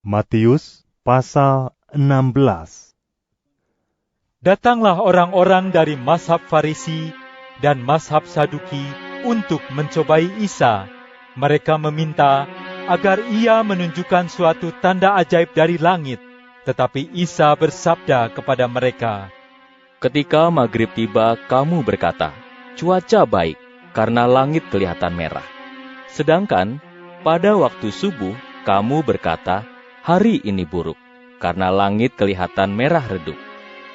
Matius pasal 16. Datanglah orang-orang dari mazhab Farisi dan mazhab Saduki untuk mencobai Isa. Mereka meminta agar ia menunjukkan suatu tanda ajaib dari langit. Tetapi Isa bersabda kepada mereka, "Ketika maghrib tiba, kamu berkata, 'Cuaca baik, karena langit kelihatan merah.' Sedangkan pada waktu subuh, kamu berkata, 'Hari ini buruk, karena langit kelihatan merah redup.'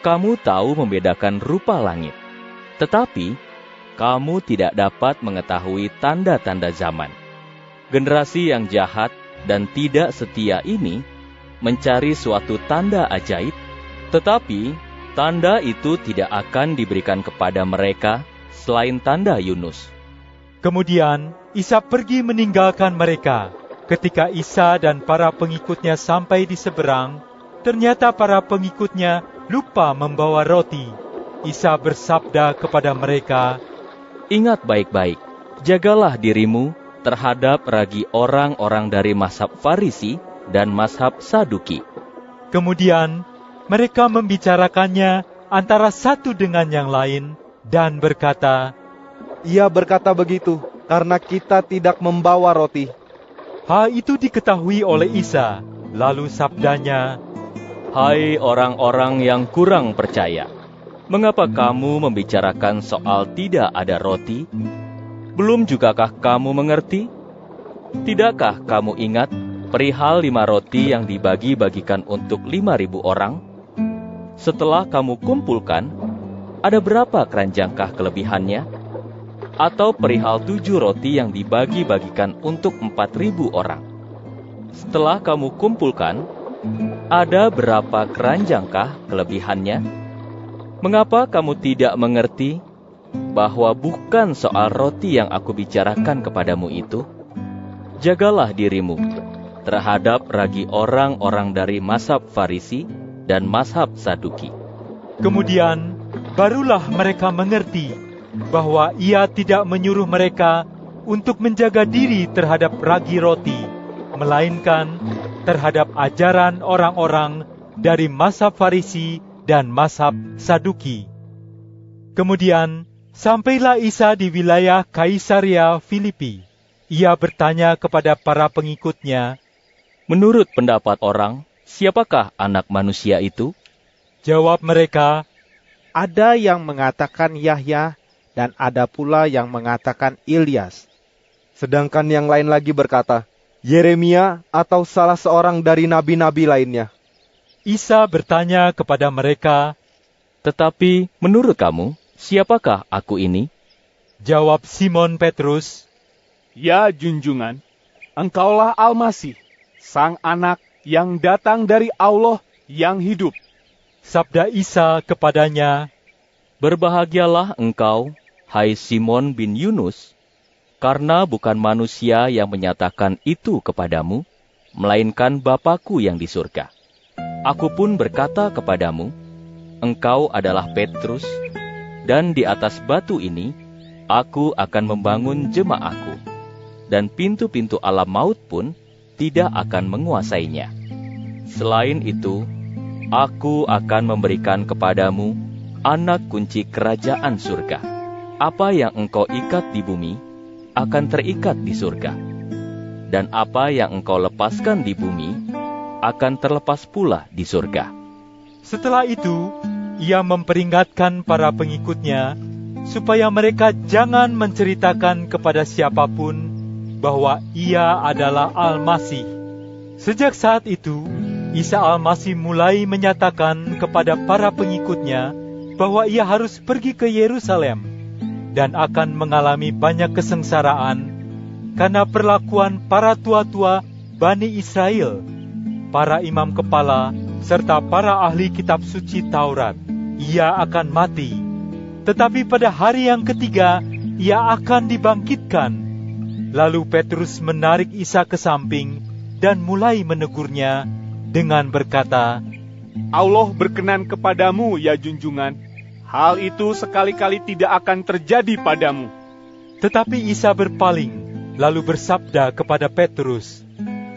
Kamu tahu membedakan rupa langit, tetapi kamu tidak dapat mengetahui tanda-tanda zaman. Generasi yang jahat dan tidak setia ini mencari suatu tanda ajaib, tetapi tanda itu tidak akan diberikan kepada mereka selain tanda Yunus." Kemudian Isa pergi meninggalkan mereka. Ketika Isa dan para pengikutnya sampai di seberang, ternyata para pengikutnya lupa membawa roti. Isa bersabda kepada mereka, "Ingat baik-baik, jagalah dirimu terhadap ragi orang-orang dari mazhab Farisi dan mazhab Saduki." Kemudian mereka membicarakannya antara satu dengan yang lain dan berkata, "Ia berkata begitu karena kita tidak membawa roti." Hal itu diketahui oleh Isa, lalu sabdanya, "Hai orang-orang yang kurang percaya, mengapa kamu membicarakan soal tidak ada roti? Belum jugakah kamu mengerti? Tidakkah kamu ingat perihal 5 roti yang dibagi-bagikan untuk 5.000 orang? Setelah kamu kumpulkan, ada berapa keranjangkah kelebihannya? Atau perihal 7 roti yang dibagi-bagikan untuk 4.000 orang? Setelah kamu kumpulkan, ada berapa keranjangkah kelebihannya? Mengapa kamu tidak mengerti bahwa bukan soal roti yang aku bicarakan kepadamu itu? Jagalah dirimu terhadap ragi orang-orang dari mazhab Farisi dan mazhab Saduki." Kemudian barulah mereka mengerti bahwa ia tidak menyuruh mereka untuk menjaga diri terhadap ragi roti, melainkan terhadap ajaran orang-orang dari mazhab Farisi dan mazhab Saduki. Kemudian sampailah Isa di wilayah Kaisaria Filipi. Ia bertanya kepada para pengikutnya, "Menurut pendapat orang, siapakah anak manusia itu?" Jawab mereka, Ada yang mengatakan Yahya dan ada pula yang mengatakan Ilyas. Sedangkan yang lain lagi berkata, Yeremia atau salah seorang dari nabi-nabi lainnya. Isa bertanya kepada mereka, "Tetapi menurut kamu, siapakah aku ini?" Jawab Simon Petrus, "Ya junjungan, engkaulah Al-Masih, Sang Anak yang datang dari Allah yang hidup." Sabda Isa kepadanya, "Berbahagialah engkau, hai Simon bin Yunus, karena bukan manusia yang menyatakan itu kepadamu, melainkan Bapa-Ku yang di surga. Aku pun berkata kepadamu, engkau adalah Petrus, dan di atas batu ini, aku akan membangun jemaah-Ku, dan pintu-pintu alam maut pun tidak akan menguasainya. Selain itu, aku akan memberikan kepadamu anak kunci kerajaan surga. Apa yang engkau ikat di bumi, akan terikat di surga. Dan apa yang engkau lepaskan di bumi, akan terlepas pula di surga." Setelah itu, ia memperingatkan para pengikutnya supaya mereka jangan menceritakan kepada siapapun bahwa ia adalah Al-Masih. Sejak saat itu, Isa Al-Masih mulai menyatakan kepada para pengikutnya bahwa ia harus pergi ke Yerusalem dan akan mengalami banyak kesengsaraan karena perlakuan para tua-tua Bani Israel, para imam kepala, serta para ahli kitab suci Taurat. Ia akan mati, tetapi pada hari yang ketiga, ia akan dibangkitkan. Lalu Petrus menarik Isa ke samping dan mulai menegurnya dengan berkata, Allah berkenan kepadamu, ya junjungan. Hal itu sekali-kali tidak akan terjadi padamu. Tetapi Isa berpaling, lalu bersabda kepada Petrus,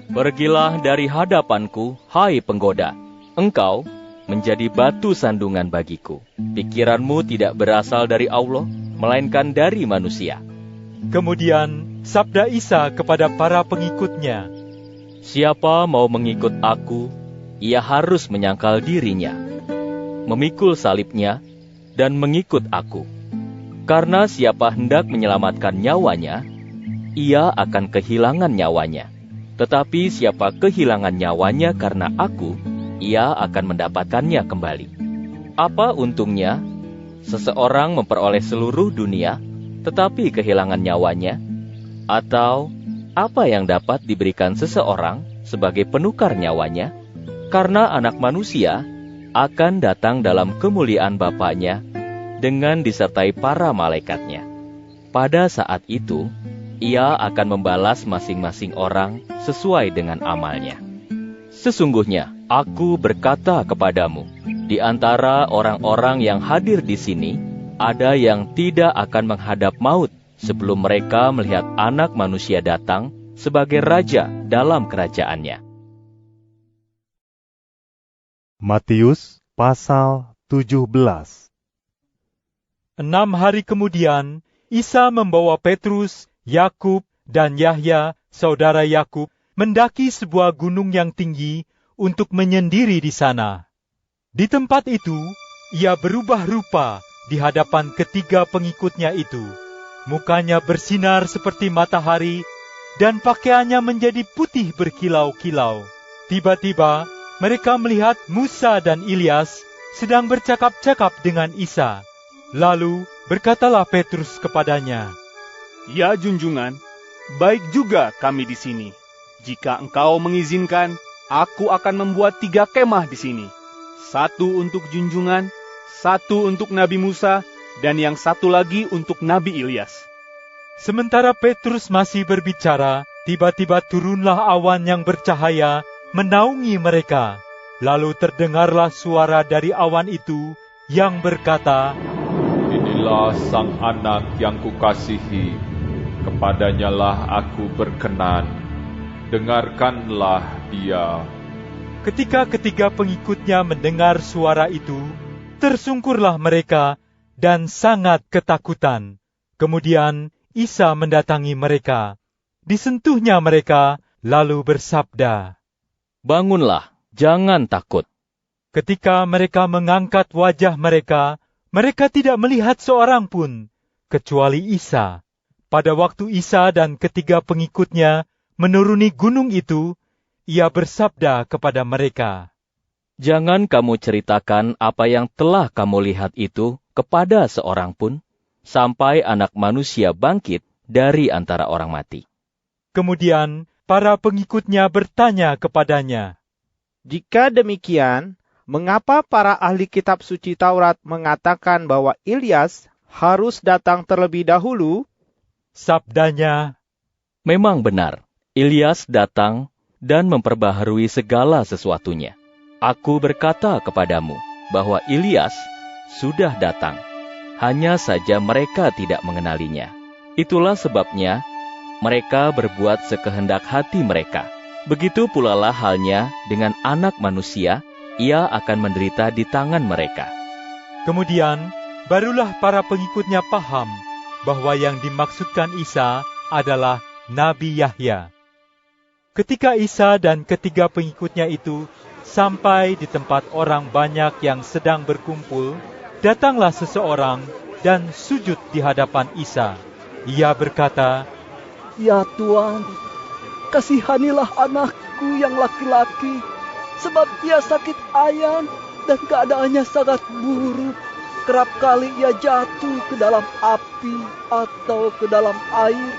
"Pergilah dari hadapanku, hai penggoda. Engkau menjadi batu sandungan bagiku. Pikiranmu tidak berasal dari Allah, melainkan dari manusia." Kemudian sabda Isa kepada para pengikutnya, "Siapa mau mengikut aku, ia harus menyangkal dirinya, memikul salibnya, dan mengikut aku. Karena siapa hendak menyelamatkan nyawanya, ia akan kehilangan nyawanya. Tetapi siapa kehilangan nyawanya karena aku, ia akan mendapatkannya kembali. Apa untungnya seseorang memperoleh seluruh dunia, tetapi kehilangan nyawanya? Atau apa yang dapat diberikan seseorang sebagai penukar nyawanya? Karena Anak Manusia akan datang dalam kemuliaan Bapa-Nya dengan disertai para malaikatnya. Pada saat itu, Ia akan membalas masing-masing orang sesuai dengan amalnya. Sesungguhnya, Aku berkata kepadamu, di antara orang-orang yang hadir di sini, ada yang tidak akan menghadap maut sebelum mereka melihat Anak Manusia datang sebagai Raja dalam kerajaannya." Matius pasal 17. 6 hari kemudian, Isa membawa Petrus, Yakub, dan Yahya, saudara Yakub, mendaki sebuah gunung yang tinggi untuk menyendiri di sana. Di tempat itu, ia berubah rupa di hadapan ketiga pengikutnya itu. Mukanya bersinar seperti matahari, dan pakaiannya menjadi putih berkilau-kilau. Tiba-tiba, mereka melihat Musa dan Ilyas sedang bercakap-cakap dengan Isa. Lalu berkatalah Petrus kepadanya, "Ya junjungan, baik juga kami di sini. Jika engkau mengizinkan, aku akan membuat 3 kemah di sini. 1 untuk junjungan, 1 untuk Nabi Musa, dan yang 1 lagi untuk Nabi Ilyas." Sementara Petrus masih berbicara, tiba-tiba turunlah awan yang bercahaya menaungi mereka. Lalu terdengarlah suara dari awan itu yang berkata, "Inilah Sang Anak yang kukasihi, kepadanyalah aku berkenan. Dengarkanlah Dia." Ketika ketiga pengikutnya mendengar suara itu, tersungkurlah mereka dan sangat ketakutan. Kemudian Isa mendatangi mereka. Disentuhnya mereka, lalu bersabda, "Bangunlah, jangan takut." Ketika mereka mengangkat wajah mereka, mereka tidak melihat seorang pun, kecuali Isa. Pada waktu Isa dan ketiga pengikutnya menuruni gunung itu, ia bersabda kepada mereka, "Jangan kamu ceritakan apa yang telah kamu lihat itu kepada seorang pun, sampai Anak Manusia bangkit dari antara orang mati." Kemudian para pengikutnya bertanya kepadanya, Jika demikian, mengapa para ahli kitab suci Taurat mengatakan bahwa Ilyas harus datang terlebih dahulu? Sabdanya, Memang benar, Ilyas datang dan memperbaharui segala sesuatunya. Aku berkata kepadamu bahwa Ilyas sudah datang, hanya saja mereka tidak mengenalinya. Itulah sebabnya mereka berbuat sekehendak hati mereka. Begitu pula lah halnya dengan Anak Manusia, ia akan menderita di tangan mereka. Kemudian barulah para pengikutnya paham bahwa yang dimaksudkan Isa adalah Nabi Yahya. Ketika Isa dan ketiga pengikutnya itu sampai di tempat orang banyak yang sedang berkumpul, datanglah seseorang dan sujud di hadapan Isa. Ia berkata, "Ya Tuan, kasihanilah anakku yang laki-laki, sebab ia sakit ayan dan keadaannya sangat buruk. Kerap kali ia jatuh ke dalam api atau ke dalam air.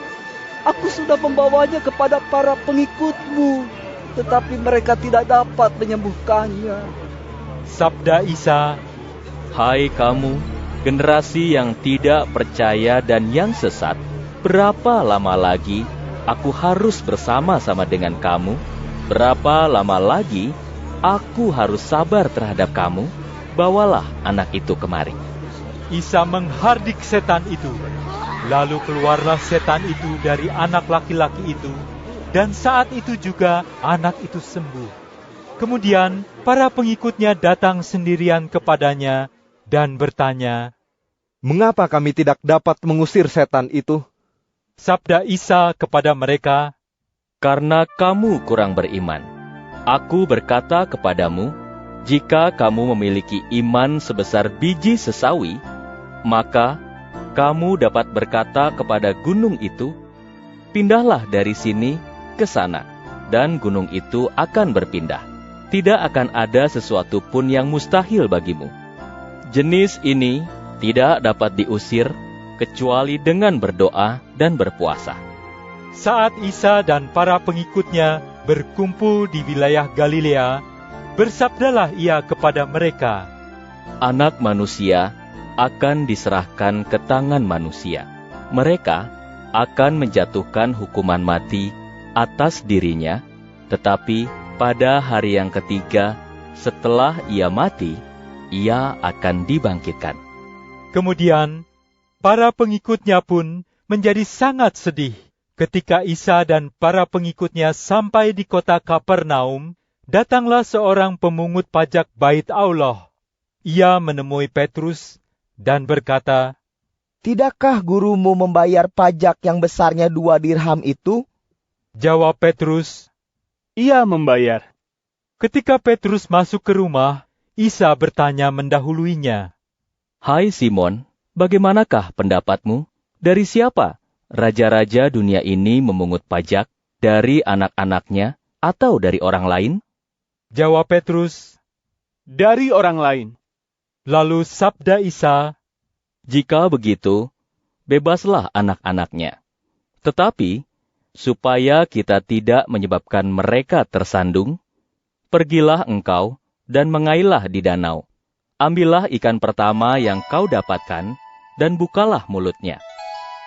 Aku sudah membawanya kepada para pengikutmu, tetapi mereka tidak dapat menyembuhkannya." Sabda Isa, Hai kamu, generasi yang tidak percaya dan yang sesat, berapa lama lagi aku harus bersama-sama dengan kamu? Berapa lama lagi aku harus sabar terhadap kamu? Bawalah anak itu kemari. Isa menghardik setan itu. Lalu keluarlah setan itu dari anak laki-laki itu, dan saat itu juga anak itu sembuh. Kemudian para pengikutnya datang sendirian kepadanya dan bertanya, "Mengapa kami tidak dapat mengusir setan itu?" Sabda Isa kepada mereka, Karena kamu kurang beriman. Aku berkata kepadamu, jika kamu memiliki iman sebesar biji sesawi, maka kamu dapat berkata kepada gunung itu, "Pindahlah dari sini ke sana," dan gunung itu akan berpindah. Tidak akan ada sesuatu pun yang mustahil bagimu. Jenis ini tidak dapat diusir kecuali dengan berdoa dan berpuasa. saat Isa dan para pengikutnya berkumpul di wilayah Galilea, bersabdalah ia kepada mereka, Anak manusia akan diserahkan ke tangan manusia. Mereka akan menjatuhkan hukuman mati atas dirinya, tetapi pada hari yang ketiga setelah ia mati, ia akan dibangkitkan. Kemudian, para pengikutnya pun menjadi sangat sedih ketika Isa dan para pengikutnya sampai di kota Kapernaum. Datanglah seorang pemungut pajak bait Allah. Ia menemui Petrus dan berkata, "Tidakkah gurumu membayar pajak yang besarnya 2 dirham itu?" Jawab Petrus. Ia membayar. Ketika Petrus masuk ke rumah, Isa bertanya mendahuluinya, Hai Simon, bagaimanakah pendapatmu? Dari siapa raja-raja dunia ini memungut pajak? Dari anak-anaknya atau dari orang lain? Jawab Petrus. Dari orang lain. Lalu sabda Isa, Jika begitu, bebaslah anak-anaknya. Tetapi, supaya kita tidak menyebabkan mereka tersandung, pergilah engkau dan mengailah di danau. Ambillah ikan pertama yang kau dapatkan dan bukalah mulutnya.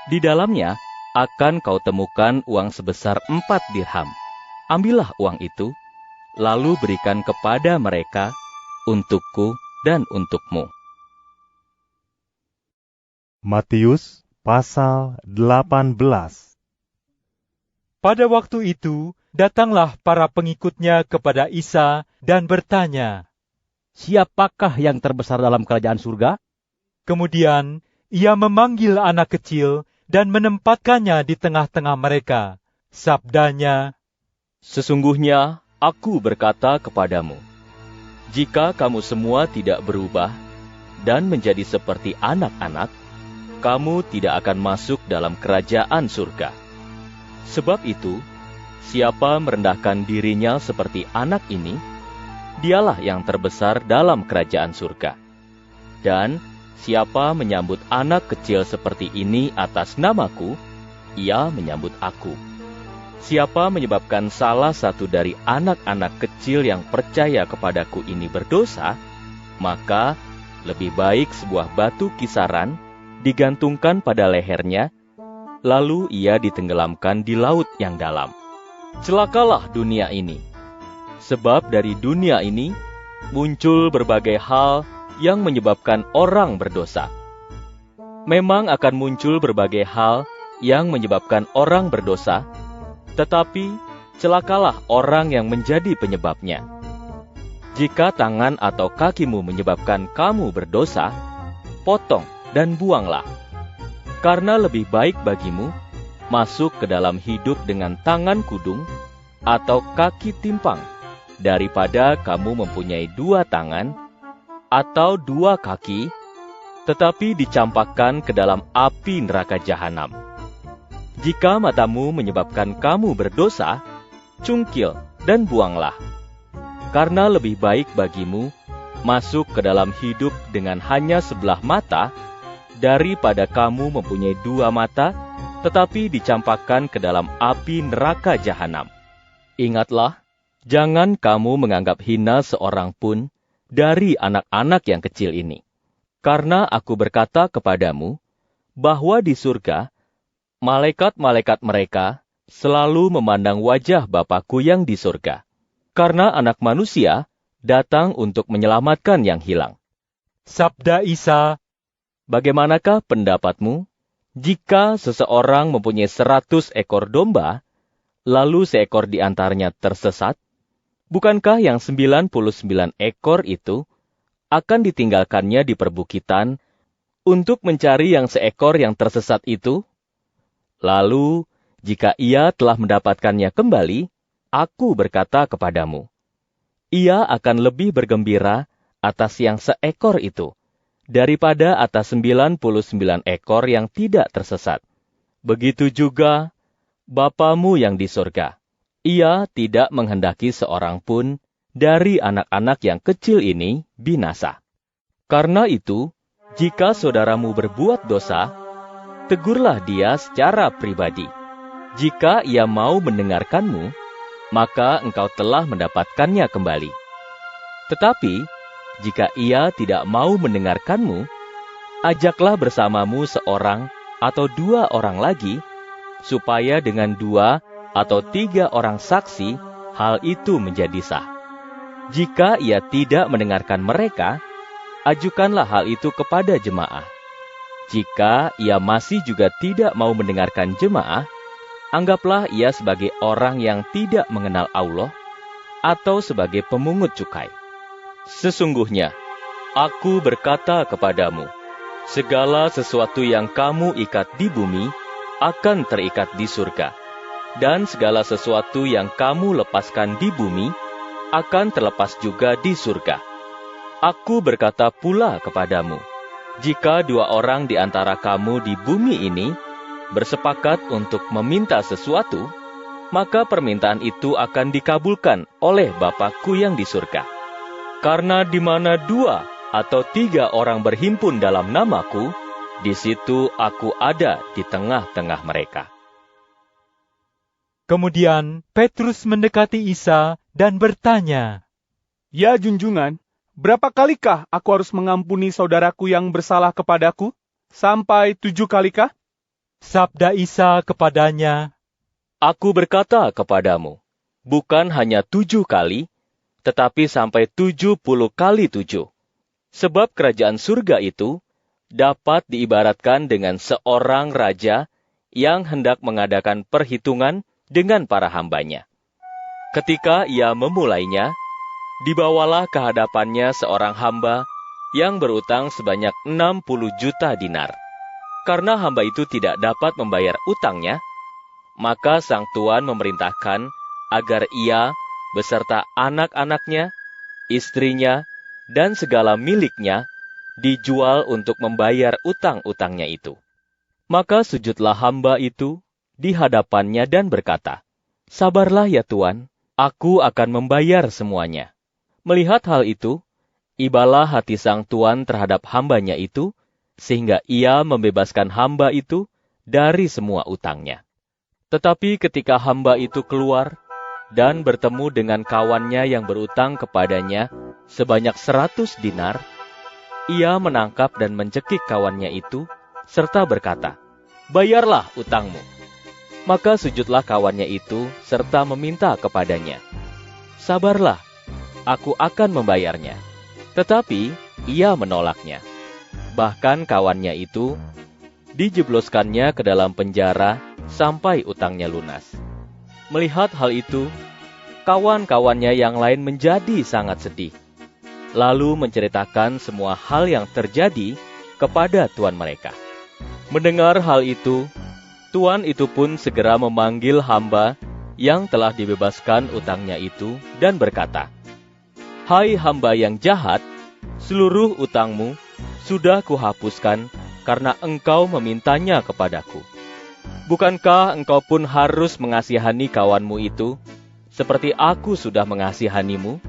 Di dalamnya akan kau temukan uang sebesar 4 dirham. Ambillah uang itu, lalu berikan kepada mereka, untukku dan untukmu. Matius pasal 18. pada waktu itu datanglah para pengikutnya kepada Isa dan bertanya. Siapakah yang terbesar dalam kerajaan surga? Kemudian ia memanggil anak kecil dan menempatkannya di tengah-tengah mereka. Sabdanya, Sesungguhnya aku berkata kepadamu, jika kamu semua tidak berubah dan menjadi seperti anak-anak, kamu tidak akan masuk dalam kerajaan surga. Sebab itu, siapa merendahkan dirinya seperti anak ini, dialah yang terbesar dalam kerajaan surga. Dan siapa menyambut anak kecil seperti ini atas namaku, ia menyambut aku. Siapa menyebabkan salah satu dari anak-anak kecil yang percaya kepadaku ini berdosa, maka lebih baik sebuah batu kisaran digantungkan pada lehernya, lalu ia ditenggelamkan di laut yang dalam. Celakalah dunia ini, sebab dari dunia ini muncul berbagai hal yang menyebabkan orang berdosa. Memang akan muncul berbagai hal yang menyebabkan orang berdosa, tetapi celakalah orang yang menjadi penyebabnya. Jika tangan atau kakimu menyebabkan kamu berdosa, potong dan buanglah. Karena lebih baik bagimu masuk ke dalam hidup dengan tangan kudung atau kaki timpang, daripada kamu mempunyai 2 tangan atau 2 kaki, tetapi dicampakkan ke dalam api neraka jahanam. Jika matamu menyebabkan kamu berdosa, cungkil dan buanglah. Karena lebih baik bagimu masuk ke dalam hidup dengan hanya sebelah mata, daripada kamu mempunyai 2 mata, tetapi dicampakkan ke dalam api neraka jahanam. Ingatlah, jangan kamu menganggap hina seorang pun dari anak-anak yang kecil ini. Karena aku berkata kepadamu, bahwa di surga, malaikat-malaikat mereka selalu memandang wajah Bapa-Ku yang di surga. Karena anak manusia datang untuk menyelamatkan yang hilang. sabda Isa, Bagaimanakah pendapatmu? Jika seseorang mempunyai 100 ekor domba, lalu seekor di antaranya tersesat, bukankah yang 99 ekor itu akan ditinggalkannya di perbukitan untuk mencari yang seekor yang tersesat itu? Lalu, jika ia telah mendapatkannya kembali, aku berkata kepadamu, ia akan lebih bergembira atas yang seekor itu, daripada atas 99 ekor yang tidak tersesat. Begitu juga Bapamu yang di surga. Ia tidak menghendaki seorang pun dari anak-anak yang kecil ini binasa. Karena itu, jika saudaramu berbuat dosa, tegurlah dia secara pribadi. Jika ia mau mendengarkanmu, maka engkau telah mendapatkannya kembali. Tetapi, jika ia tidak mau mendengarkanmu, ajaklah bersamamu seorang atau 2 orang lagi, supaya dengan 2 atau 3 orang saksi, hal itu menjadi sah. Jika ia tidak mendengarkan mereka, ajukanlah hal itu kepada jemaah. Jika ia masih juga tidak mau mendengarkan jemaah, anggaplah ia sebagai orang yang tidak mengenal Allah, atau sebagai pemungut cukai. Sesungguhnya, aku berkata kepadamu, segala sesuatu yang kamu ikat di bumi, akan terikat di surga. Dan segala sesuatu yang kamu lepaskan di bumi, akan terlepas juga di surga. Aku berkata pula kepadamu, jika 2 orang di antara kamu di bumi ini bersepakat untuk meminta sesuatu, maka permintaan itu akan dikabulkan oleh Bapa-Ku yang di surga. Karena di mana 2 atau 3 orang berhimpun dalam nama-Ku, di situ aku ada di tengah-tengah mereka. Kemudian Petrus mendekati Isa dan bertanya, Ya junjungan, berapa kalikah aku harus mengampuni saudaraku yang bersalah kepadaku? Sampai 7 kalikah? Sabda Isa kepadanya, Aku berkata kepadamu, bukan hanya 7 kali, tetapi sampai 70 kali 7. Sebab kerajaan surga itu dapat diibaratkan dengan seorang raja yang hendak mengadakan perhitungan dengan para hambanya. Ketika ia memulainya, dibawalah ke hadapannya seorang hamba yang berutang sebanyak 60 juta dinar. Karena hamba itu tidak dapat membayar utangnya, maka sang tuan memerintahkan agar ia beserta anak-anaknya, istrinya, dan segala miliknya dijual untuk membayar utang-utangnya itu. Maka sujudlah hamba itu di hadapannya dan berkata, Sabarlah ya Tuan, aku akan membayar semuanya. Melihat hal itu, ibalah hati sang tuan terhadap hambanya itu, sehingga ia membebaskan hamba itu dari semua utangnya. Tetapi ketika hamba itu keluar dan bertemu dengan kawannya yang berutang kepadanya sebanyak 100 dinar, ia menangkap dan mencekik kawannya itu, serta berkata, Bayarlah utangmu. Maka sujudlah kawannya itu, serta meminta kepadanya, Sabarlah, aku akan membayarnya. Tetapi ia menolaknya. Bahkan kawannya itu dijebloskannya ke dalam penjara sampai utangnya lunas. Melihat hal itu, kawan-kawannya yang lain menjadi sangat sedih, lalu menceritakan semua hal yang terjadi kepada tuan mereka. Mendengar hal itu, tuan itu pun segera memanggil hamba yang telah dibebaskan utangnya itu dan berkata, Hai hamba yang jahat, seluruh utangmu sudah kuhapuskan karena engkau memintanya kepadaku. Bukankah engkau pun harus mengasihani kawanmu itu, seperti aku sudah mengasihanimu?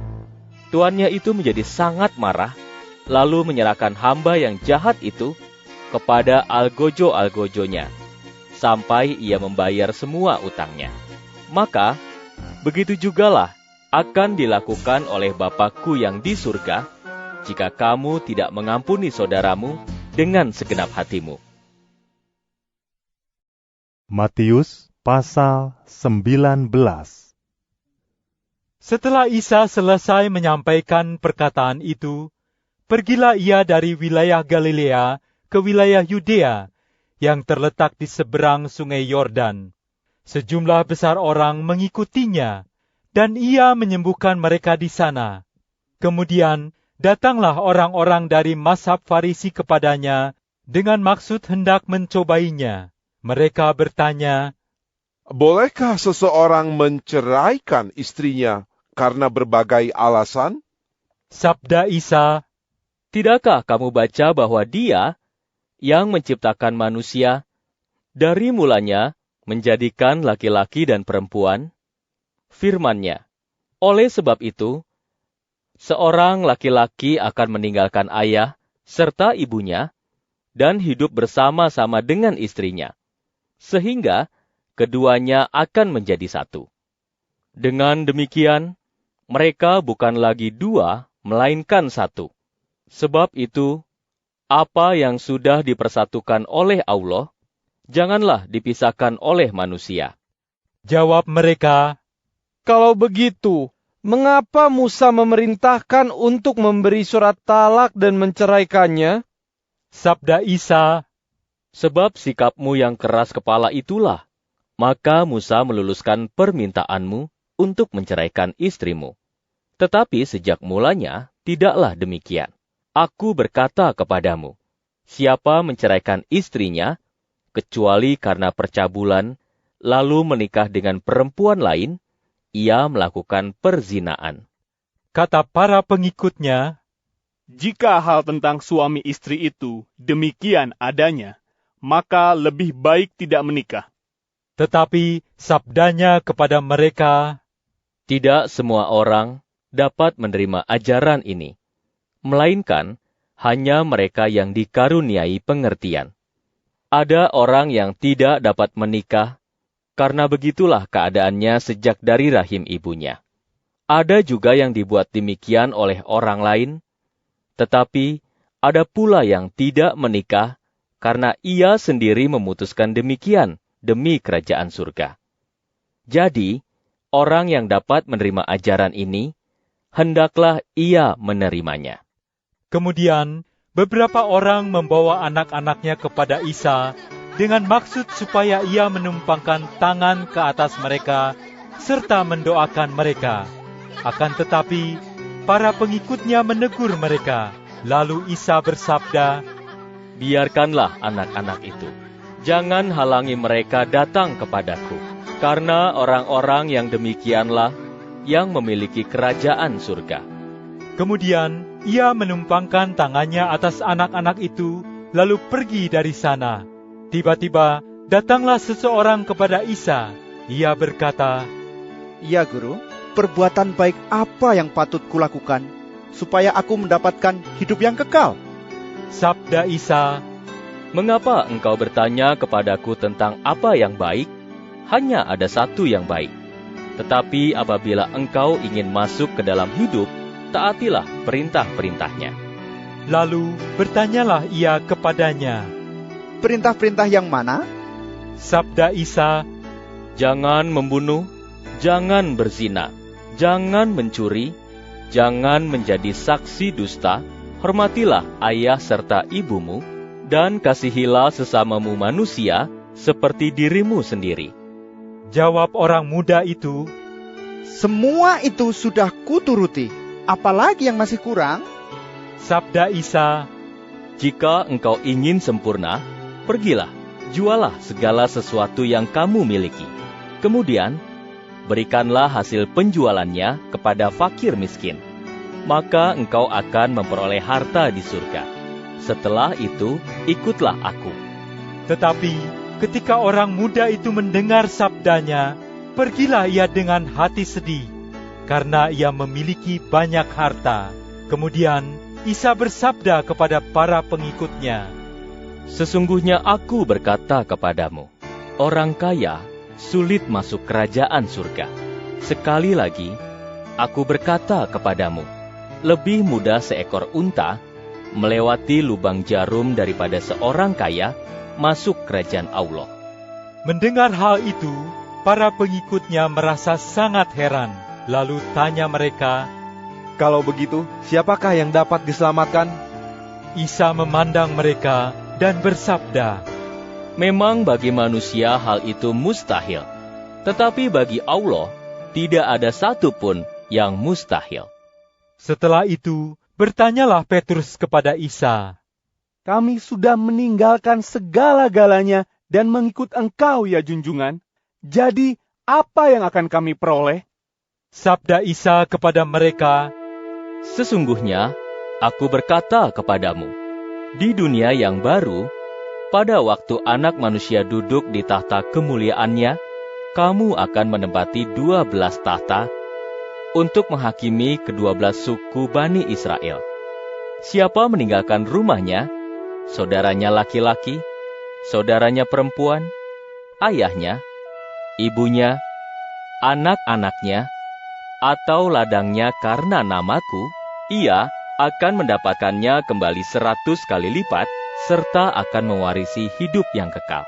Tuannya itu menjadi sangat marah, lalu menyerahkan hamba yang jahat itu kepada algojo-algojonya, sampai ia membayar semua utangnya. Maka, begitu jugalah akan dilakukan oleh Bapa-Ku yang di surga, jika kamu tidak mengampuni saudaramu dengan segenap hatimu. Matius pasal 19. Setelah Isa selesai menyampaikan perkataan itu, pergilah ia dari wilayah Galilea ke wilayah Yudea yang terletak di seberang sungai Yordan. Sejumlah besar orang mengikutinya, dan ia menyembuhkan mereka di sana. Kemudian datanglah orang-orang dari mazhab Farisi kepadanya dengan maksud hendak mencobainya. Mereka bertanya, "Bolehkah seseorang menceraikan istrinya karena berbagai alasan?" Sabda Isa, Tidakkah kamu baca bahwa Dia yang menciptakan manusia dari mulanya menjadikan laki-laki dan perempuan? Firman-Nya, oleh sebab itu, seorang laki-laki akan meninggalkan ayah serta ibunya dan hidup bersama-sama dengan istrinya, sehingga keduanya akan menjadi satu. Dengan demikian, mereka bukan lagi dua, melainkan satu. Sebab itu, apa yang sudah dipersatukan oleh Allah, janganlah dipisahkan oleh manusia. Jawab mereka, Kalau begitu, mengapa Musa memerintahkan untuk memberi surat talak dan menceraikannya? Sabda Isa, Sebab sikapmu yang keras kepala itulah, maka Musa meluluskan permintaanmu untuk menceraikan istrimu. Tetapi sejak mulanya, tidaklah demikian. Aku berkata kepadamu, siapa menceraikan istrinya, kecuali karena percabulan, lalu menikah dengan perempuan lain, ia melakukan perzinaan. kata para pengikutnya, Jika hal tentang suami istri itu demikian adanya, maka lebih baik tidak menikah. tetapi sabdanya kepada mereka, Tidak semua orang dapat menerima ajaran ini, melainkan hanya mereka yang dikaruniai pengertian. Ada orang yang tidak dapat menikah, karena begitulah keadaannya sejak dari rahim ibunya. Ada juga yang dibuat demikian oleh orang lain, tetapi ada pula yang tidak menikah, karena ia sendiri memutuskan demikian demi kerajaan surga. Jadi, orang yang dapat menerima ajaran ini, hendaklah ia menerimanya. Kemudian beberapa orang membawa anak-anaknya kepada Isa dengan maksud supaya ia menumpangkan tangan ke atas mereka serta mendoakan mereka. Akan tetapi, para pengikutnya menegur mereka. Lalu Isa bersabda, Biarkanlah anak-anak itu. Jangan halangi mereka datang kepadaku, karena orang-orang yang demikianlah yang memiliki kerajaan surga. Kemudian ia menumpangkan tangannya atas anak-anak itu, lalu pergi dari sana. Tiba-tiba datanglah seseorang kepada Isa. Ia berkata, Ya Guru, perbuatan baik apa yang patut kulakukan, supaya aku mendapatkan hidup yang kekal? Sabda Isa, Mengapa engkau bertanya kepadaku tentang apa yang baik? Hanya ada satu yang baik. Tetapi apabila engkau ingin masuk ke dalam hidup, taatilah perintah-perintahnya. Lalu bertanyalah ia kepadanya, Perintah-perintah yang mana? Sabda Isa, Jangan membunuh, jangan berzina, jangan mencuri, jangan menjadi saksi dusta, hormatilah ayah serta ibumu, dan kasihilah sesamamu manusia seperti dirimu sendiri. Jawab orang muda itu, Semua itu sudah kuturuti, apalagi yang masih kurang? Sabda Isa, Jika engkau ingin sempurna, pergilah, jualah segala sesuatu yang kamu miliki. Kemudian, berikanlah hasil penjualannya kepada fakir miskin. Maka engkau akan memperoleh harta di surga. Setelah itu, ikutlah aku. Tetapi ketika orang muda itu mendengar sabdanya, pergilah ia dengan hati sedih, karena ia memiliki banyak harta. Kemudian Isa bersabda kepada para pengikutnya, Sesungguhnya aku berkata kepadamu, orang kaya sulit masuk kerajaan surga. Sekali lagi, aku berkata kepadamu, lebih mudah seekor unta melewati lubang jarum daripada seorang kaya masuk kerajaan Allah. Mendengar hal itu, para pengikutnya merasa sangat heran. Lalu tanya mereka, Kalau begitu, siapakah yang dapat diselamatkan? Isa memandang mereka dan bersabda, Memang bagi manusia hal itu mustahil, Tetapi bagi Allah, tidak ada satu pun yang mustahil. Setelah itu, bertanyalah Petrus kepada Isa, Kami sudah meninggalkan segala-galanya dan mengikut Engkau ya junjungan. Jadi, apa yang akan kami peroleh? Sabda Isa kepada mereka, Sesungguhnya, aku berkata kepadamu, di dunia yang baru, pada waktu Anak Manusia duduk di tahta kemuliaannya, kamu akan menempati 12 tahta untuk menghakimi ke-12 suku Bani Israel. Siapa meninggalkan rumahnya, saudaranya laki-laki, saudaranya perempuan, ayahnya, ibunya, anak-anaknya, atau ladangnya karena namaku, ia akan mendapatkannya kembali 100 kali lipat, serta akan mewarisi hidup yang kekal.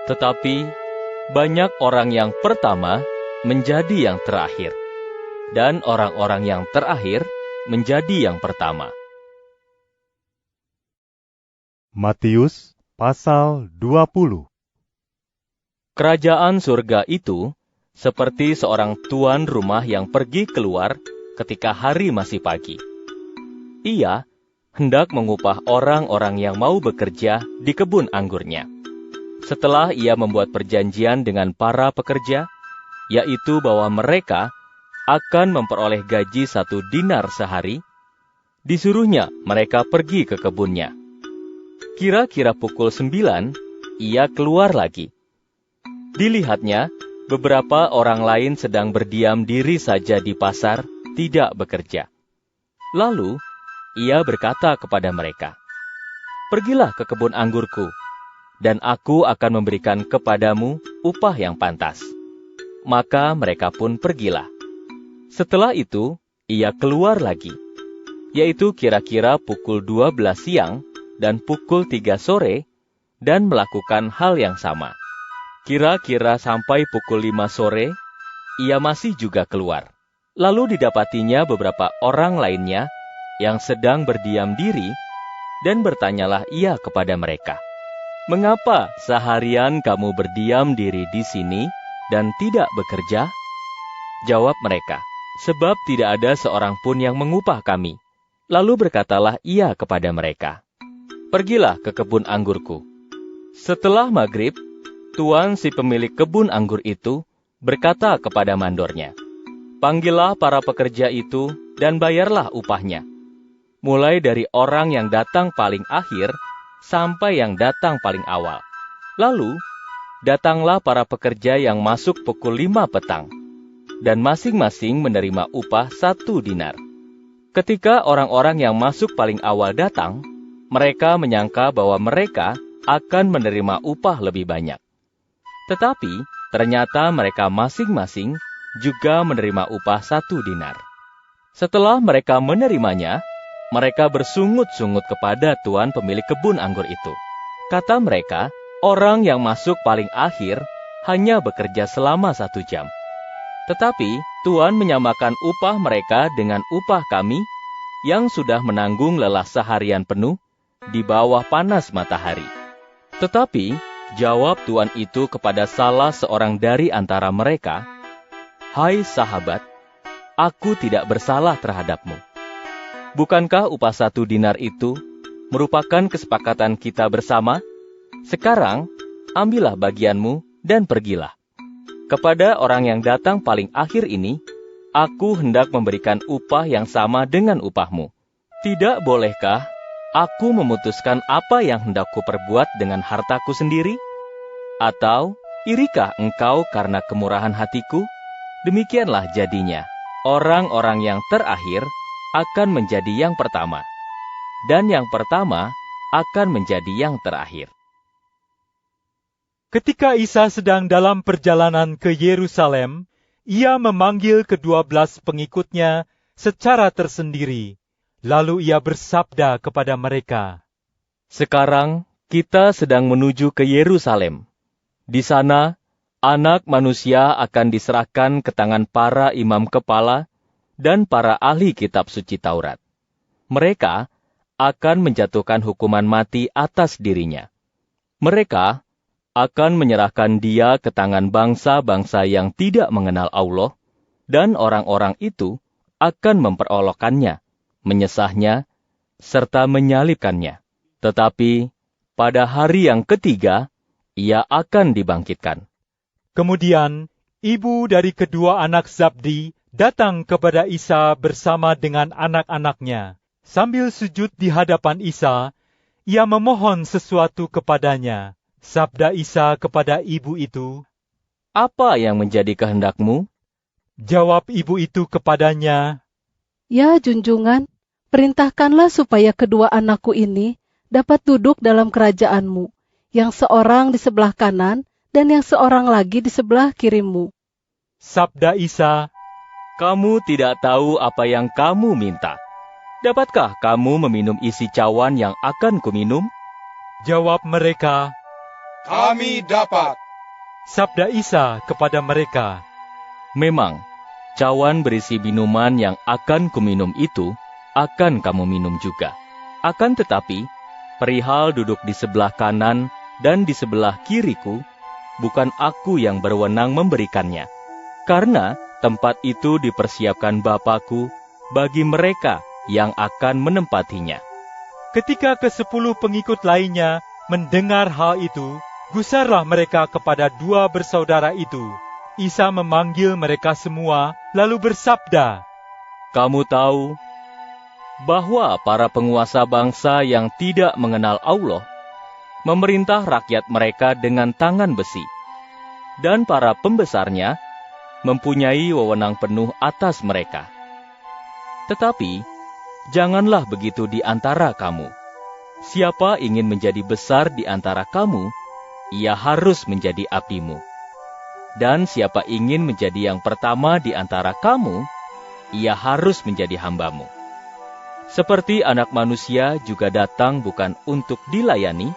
Tetapi, banyak orang yang pertama menjadi yang terakhir, dan orang-orang yang terakhir menjadi yang pertama. Matius pasal 20. Kerajaan surga itu seperti seorang tuan rumah yang pergi keluar ketika hari masih pagi. Ia hendak mengupah orang-orang yang mau bekerja di kebun anggurnya. Setelah ia membuat perjanjian dengan para pekerja, yaitu bahwa mereka akan memperoleh gaji 1 dinar sehari, disuruhnya mereka pergi ke kebunnya. Kira-kira pukul 9, ia keluar lagi. Dilihatnya, beberapa orang lain sedang berdiam diri saja di pasar, tidak bekerja. Lalu, ia berkata kepada mereka, Pergilah ke kebun anggurku, dan aku akan memberikan kepadamu upah yang pantas. Maka mereka pun pergilah. Setelah itu, ia keluar lagi, yaitu kira-kira pukul 12 siang dan pukul 3 sore, dan melakukan hal yang sama. Kira-kira sampai pukul 5 sore, ia masih juga keluar. Lalu didapatinya beberapa orang lainnya yang sedang berdiam diri, dan bertanyalah ia kepada mereka, Mengapa seharian kamu berdiam diri di sini dan tidak bekerja? Jawab mereka, Sebab tidak ada seorang pun yang mengupah kami. Lalu berkatalah ia kepada mereka, Pergilah ke kebun anggurku. Setelah maghrib, tuan si pemilik kebun anggur itu berkata kepada mandornya, Panggillah para pekerja itu dan bayarlah upahnya, mulai dari orang yang datang paling akhir sampai yang datang paling awal. Lalu, datanglah para pekerja yang masuk pukul 5 petang, dan masing-masing menerima upah 1 dinar. Ketika orang-orang yang masuk paling awal datang, mereka menyangka bahwa mereka akan menerima upah lebih banyak. Tetapi, ternyata mereka masing-masing juga menerima upah 1 dinar. Setelah mereka menerimanya, mereka bersungut-sungut kepada tuan pemilik kebun anggur itu. Kata mereka, orang yang masuk paling akhir hanya bekerja selama 1 jam. Tetapi tuan menyamakan upah mereka dengan upah kami yang sudah menanggung lelah seharian penuh di bawah panas matahari. Tetapi jawab tuan itu kepada salah seorang dari antara mereka, Hai sahabat, aku tidak bersalah terhadapmu. Bukankah upah 1 dinar itu merupakan kesepakatan kita bersama? Sekarang, ambillah bagianmu dan pergilah. Kepada orang yang datang paling akhir ini, aku hendak memberikan upah yang sama dengan upahmu. Tidak bolehkah aku memutuskan apa yang hendak kuperbuat dengan hartaku sendiri? Atau, irikah engkau karena kemurahan hatiku? Demikianlah jadinya, orang-orang yang terakhir akan menjadi yang pertama, dan yang pertama akan menjadi yang terakhir. Ketika Isa sedang dalam perjalanan ke Yerusalem, ia memanggil ke-12 pengikutnya secara tersendiri. Lalu ia bersabda kepada mereka, Sekarang kita sedang menuju ke Yerusalem. Di sana, Anak Manusia akan diserahkan ke tangan para imam kepala dan para ahli kitab suci Taurat. Mereka akan menjatuhkan hukuman mati atas dirinya. Mereka akan menyerahkan dia ke tangan bangsa-bangsa yang tidak mengenal Allah, dan orang-orang itu akan memperolokkannya, menyesahnya, serta menyalibkannya. Tetapi pada hari yang ketiga, ia akan dibangkitkan. Kemudian, ibu dari kedua anak Zabdi datang kepada Isa bersama dengan anak-anaknya. Sambil sujud di hadapan Isa, ia memohon sesuatu kepadanya. Sabda Isa kepada ibu itu, "Apa yang menjadi kehendakmu?" Jawab ibu itu kepadanya, "Ya junjungan, perintahkanlah supaya kedua anakku ini dapat duduk dalam kerajaanmu, yang seorang di sebelah kanan dan yang seorang lagi di sebelah kirimu." Sabda Isa, "Kamu tidak tahu apa yang kamu minta. Dapatkah kamu meminum isi cawan yang akan kuminum?" Jawab mereka, "Kami dapat." Sabda Isa kepada mereka, "Memang, cawan berisi minuman yang akan kuminum itu akan kamu minum juga. Akan tetapi, perihal duduk di sebelah kanan dan di sebelah kiriku, bukan aku yang berwenang memberikannya. Karena tempat itu dipersiapkan Bapa-Ku bagi mereka yang akan menempatinya." Ketika ke-10 pengikut lainnya mendengar hal itu, gusarlah mereka kepada dua bersaudara itu. Isa memanggil mereka semua, lalu bersabda, "Kamu tahu bahwa para penguasa bangsa yang tidak mengenal Allah memerintah rakyat mereka dengan tangan besi, dan para pembesarnya mempunyai wewenang penuh atas mereka. Tetapi janganlah begitu di antara kamu. Siapa ingin menjadi besar di antara kamu, ia harus menjadi abdimu. Dan siapa ingin menjadi yang pertama di antara kamu, ia harus menjadi hambamu. Seperti Anak Manusia juga datang bukan untuk dilayani,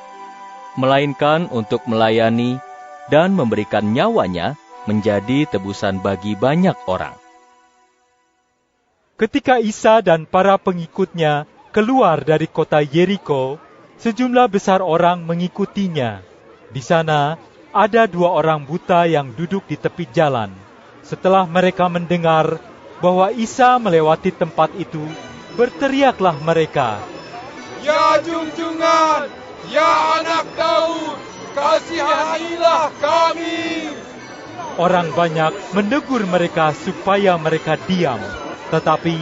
melainkan untuk melayani dan memberikan nyawanya menjadi tebusan bagi banyak orang." Ketika Isa dan para pengikutnya keluar dari kota Yeriko, sejumlah besar orang mengikutinya. Di sana ada dua orang buta yang duduk di tepi jalan. Setelah mereka mendengar bahwa Isa melewati tempat itu, berteriaklah mereka, "Ya junjungan, ya anak Daud, kasihanilah kami." Orang banyak menegur mereka supaya mereka diam, tetapi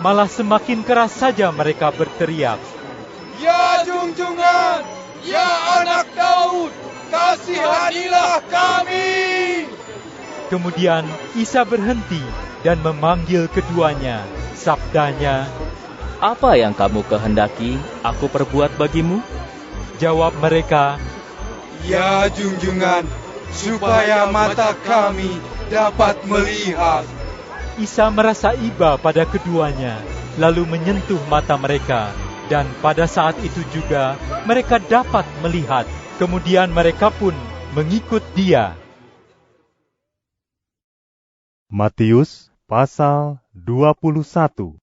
malah semakin keras saja mereka berteriak, "Ya junjungan, ya anak Daud, kasihanilah kami." Kemudian Isa berhenti dan memanggil keduanya. Sabdanya, "Apa yang kamu kehendaki aku perbuat bagimu?" Jawab mereka, "Ya junjungan, supaya mata kami dapat melihat." Isa merasa iba pada keduanya, lalu menyentuh mata mereka, dan pada saat itu juga mereka dapat melihat. Kemudian mereka pun mengikut dia. Matius pasal 21.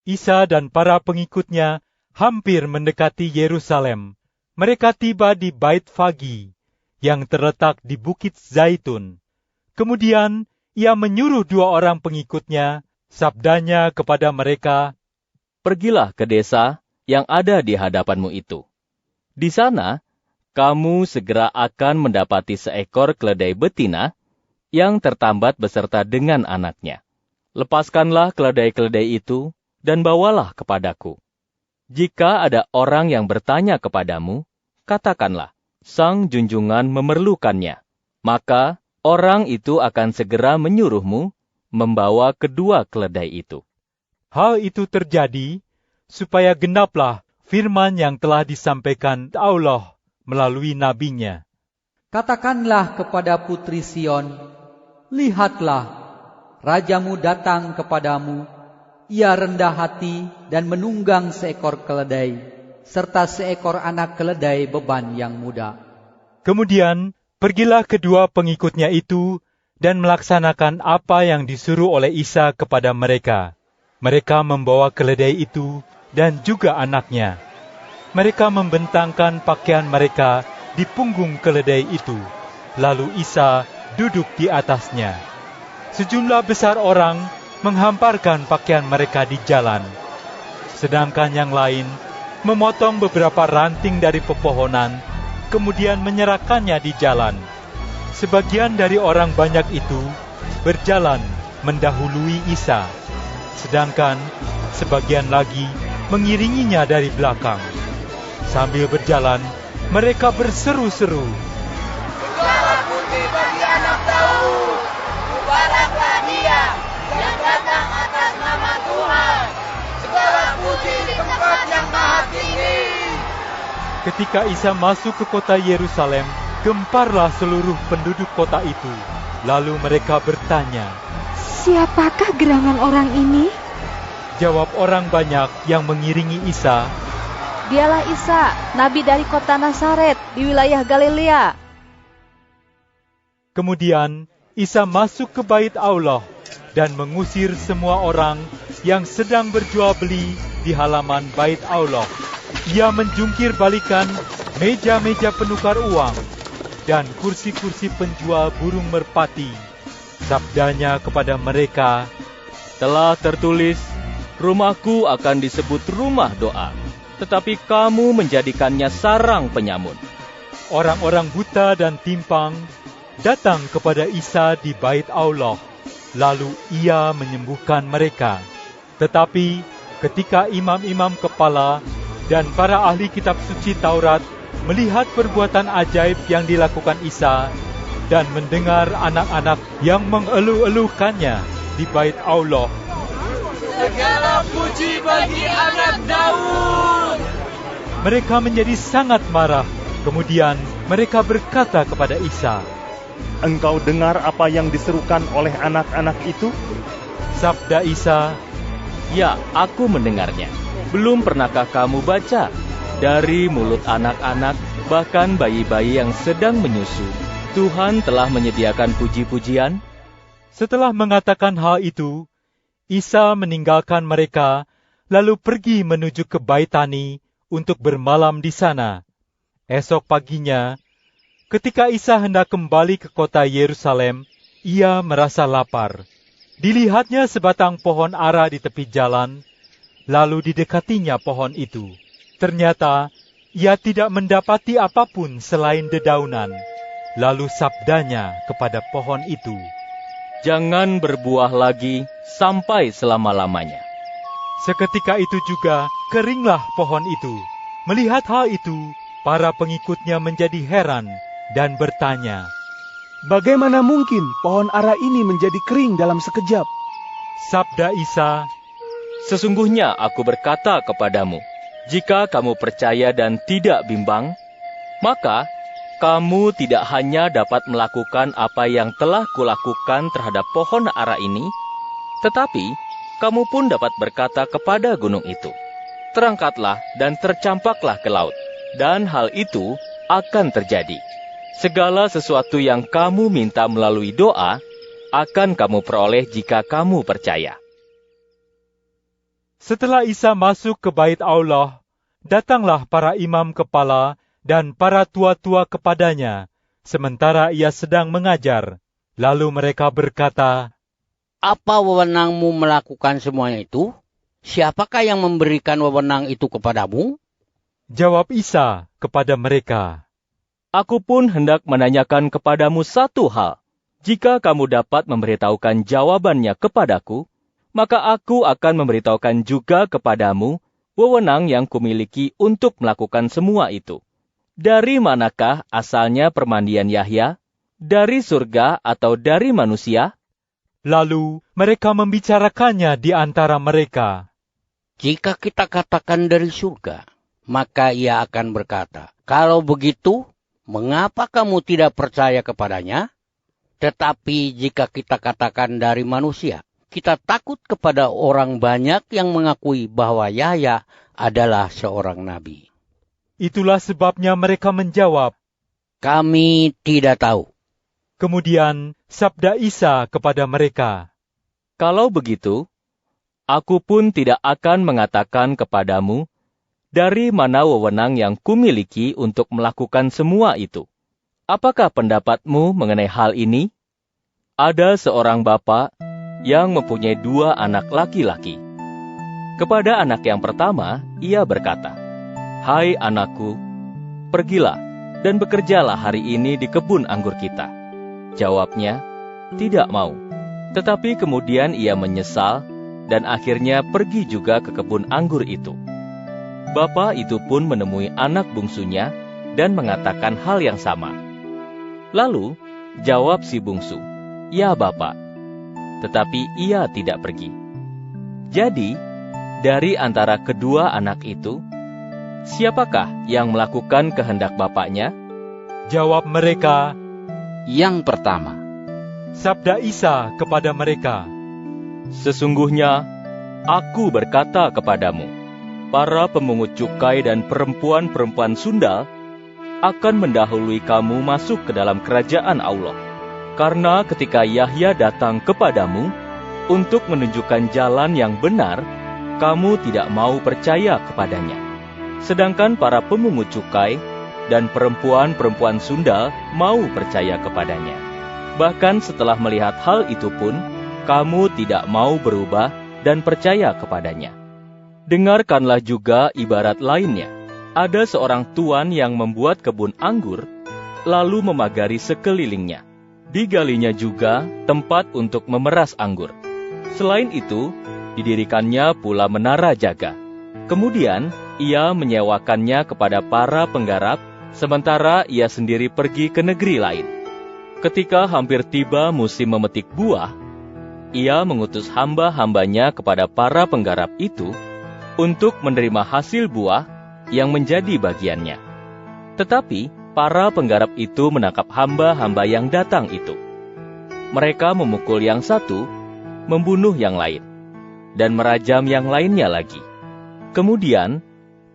Isa dan para pengikutnya hampir mendekati Yerusalem. Mereka tiba di Bait Fagi, yang terletak di Bukit Zaitun. Kemudian ia menyuruh dua orang pengikutnya, sabdanya kepada mereka, "Pergilah ke desa yang ada di hadapanmu itu. Di sana, kamu segera akan mendapati seekor keledai betina yang tertambat beserta dengan anaknya. Lepaskanlah keledai-keledai itu dan bawalah kepadaku. Jika ada orang yang bertanya kepadamu, katakanlah, Sang Junjungan memerlukannya. Maka orang itu akan segera menyuruhmu membawa kedua keledai itu." Hal itu terjadi supaya genaplah firman yang telah disampaikan Allah melalui nabinya. "Katakanlah kepada putri Sion, lihatlah, rajamu datang kepadamu. Ia rendah hati dan menunggang seekor keledai, serta seekor anak keledai beban yang muda." Kemudian pergilah kedua pengikutnya itu dan melaksanakan apa yang disuruh oleh Isa kepada mereka. Mereka membawa keledai itu dan juga anaknya. Mereka membentangkan pakaian mereka di punggung keledai itu, lalu Isa duduk di atasnya. Sejumlah besar orang menghamparkan pakaian mereka di jalan, sedangkan yang lain memotong beberapa ranting dari pepohonan, kemudian menyerahkannya di jalan. Sebagian dari orang banyak itu berjalan mendahului Isa, sedangkan sebagian lagi mengiringinya dari belakang. Sambil berjalan, mereka berseru-seru, "Segala puji bagi Anak Daud, mubaraklah Dia yang datang atas nama Tuhan. Segala puji di tempat yang maha tinggi." Ketika Isa masuk ke kota Yerusalem, gemparlah seluruh penduduk kota itu. Lalu mereka bertanya, "Siapakah gerangan orang ini?" Jawab orang banyak yang mengiringi Isa, "Dialah Isa, nabi dari kota Nazaret di wilayah Galilea." Kemudian Isa masuk ke bait Allah dan mengusir semua orang yang sedang berjual beli di halaman bait Allah. Ia menjungkir balikan meja-meja penukar uang dan kursi-kursi penjual burung merpati. Sabdanya kepada mereka, "Telah tertulis, rumahku akan disebut rumah doa, tetapi kamu menjadikannya sarang penyamun." Orang-orang buta dan timpang datang kepada Isa di bait Allah, lalu ia menyembuhkan mereka. Tetapi ketika imam-imam kepala dan para ahli kitab suci Taurat melihat perbuatan ajaib yang dilakukan Isa dan mendengar anak-anak yang mengeluh-elukannya di bait Allah, "Segala puji bagi Anak Daud," mereka menjadi sangat marah. Kemudian mereka berkata kepada Isa, "Engkau dengar apa yang diserukan oleh anak-anak itu?" Sabda Isa, "Ya, aku mendengarnya. Belum pernahkah kamu baca? Dari mulut anak-anak, bahkan bayi-bayi yang sedang menyusu, Tuhan telah menyediakan puji-pujian." Setelah mengatakan hal itu, Isa meninggalkan mereka, lalu pergi menuju ke Baitani untuk bermalam di sana. Esok paginya, ketika Isa hendak kembali ke kota Yerusalem, ia merasa lapar. Dilihatnya sebatang pohon ara di tepi jalan, lalu didekatinya pohon itu. Ternyata ia tidak mendapati apapun selain dedaunan. Lalu sabdanya kepada pohon itu, "Jangan berbuah lagi sampai selama-lamanya." Seketika itu juga keringlah pohon itu. Melihat hal itu, para pengikutnya menjadi heran dan bertanya, "Bagaimana mungkin pohon ara ini menjadi kering dalam sekejap?" Sabda Isa, "Sesungguhnya aku berkata kepadamu, jika kamu percaya dan tidak bimbang, maka kamu tidak hanya dapat melakukan apa yang telah kulakukan terhadap pohon ara ini, tetapi kamu pun dapat berkata kepada gunung itu, terangkatlah dan tercampaklah ke laut, dan hal itu akan terjadi. Segala sesuatu yang kamu minta melalui doa, akan kamu peroleh jika kamu percaya." Setelah Isa masuk ke bait Allah, datanglah para imam kepala dan para tua-tua kepadanya, sementara ia sedang mengajar. Lalu mereka berkata, "Apa wewenangmu melakukan semuanya itu? Siapakah yang memberikan wewenang itu kepadamu?" Jawab Isa kepada mereka, "Aku pun hendak menanyakan kepadamu satu hal. Jika kamu dapat memberitahukan jawabannya kepadaku, maka aku akan memberitahukan juga kepadamu wewenang yang kumiliki untuk melakukan semua itu. Dari manakah asalnya permandian Yahya? Dari surga atau dari manusia?" Lalu mereka membicarakannya di antara mereka. "Jika kita katakan dari surga, maka ia akan berkata, 'Kalau begitu, mengapa kamu tidak percaya kepadanya?' Tetapi jika kita katakan dari manusia, kita takut kepada orang banyak yang mengakui bahwa Yahya adalah seorang nabi." Itulah sebabnya mereka menjawab, "Kami tidak tahu." Kemudian sabda Isa kepada mereka, "Kalau begitu, aku pun tidak akan mengatakan kepadamu, Dari mana wewenang yang kumiliki untuk melakukan semua itu? Apakah pendapatmu mengenai hal ini? Ada seorang bapa yang mempunyai 2 anak laki-laki. Kepada anak yang pertama, ia berkata, "Hai anakku, pergilah dan bekerjalah hari ini di kebun anggur kita." Jawabnya, "Tidak mau." Tetapi kemudian ia menyesal dan akhirnya pergi juga ke kebun anggur itu. Bapa itu pun menemui anak bungsunya dan mengatakan hal yang sama. Lalu jawab si bungsu, "Ya Bapak," tetapi ia tidak pergi. Jadi, dari antara kedua anak itu, siapakah yang melakukan kehendak bapaknya? Jawab mereka, "Yang pertama." Sabda Isa kepada mereka, "Sesungguhnya, aku berkata kepadamu, para pemungut cukai dan perempuan-perempuan sundal akan mendahului kamu masuk ke dalam kerajaan Allah. Karena ketika Yahya datang kepadamu untuk menunjukkan jalan yang benar, kamu tidak mau percaya kepadanya. Sedangkan para pemungut cukai dan perempuan-perempuan sundal mau percaya kepadanya. Bahkan setelah melihat hal itu pun, kamu tidak mau berubah dan percaya kepadanya. Dengarkanlah juga ibarat lainnya. Ada seorang tuan yang membuat kebun anggur, lalu memagari sekelilingnya. Digalinya juga tempat untuk memeras anggur. Selain itu, didirikannya pula menara jaga. Kemudian, ia menyewakannya kepada para penggarap, sementara ia sendiri pergi ke negeri lain. Ketika hampir tiba musim memetik buah, ia mengutus hamba-hambanya kepada para penggarap itu untuk menerima hasil buah yang menjadi bagiannya. Tetapi para penggarap itu menangkap hamba-hamba yang datang itu. Mereka memukul yang satu, membunuh yang lain, dan merajam yang lainnya lagi. Kemudian,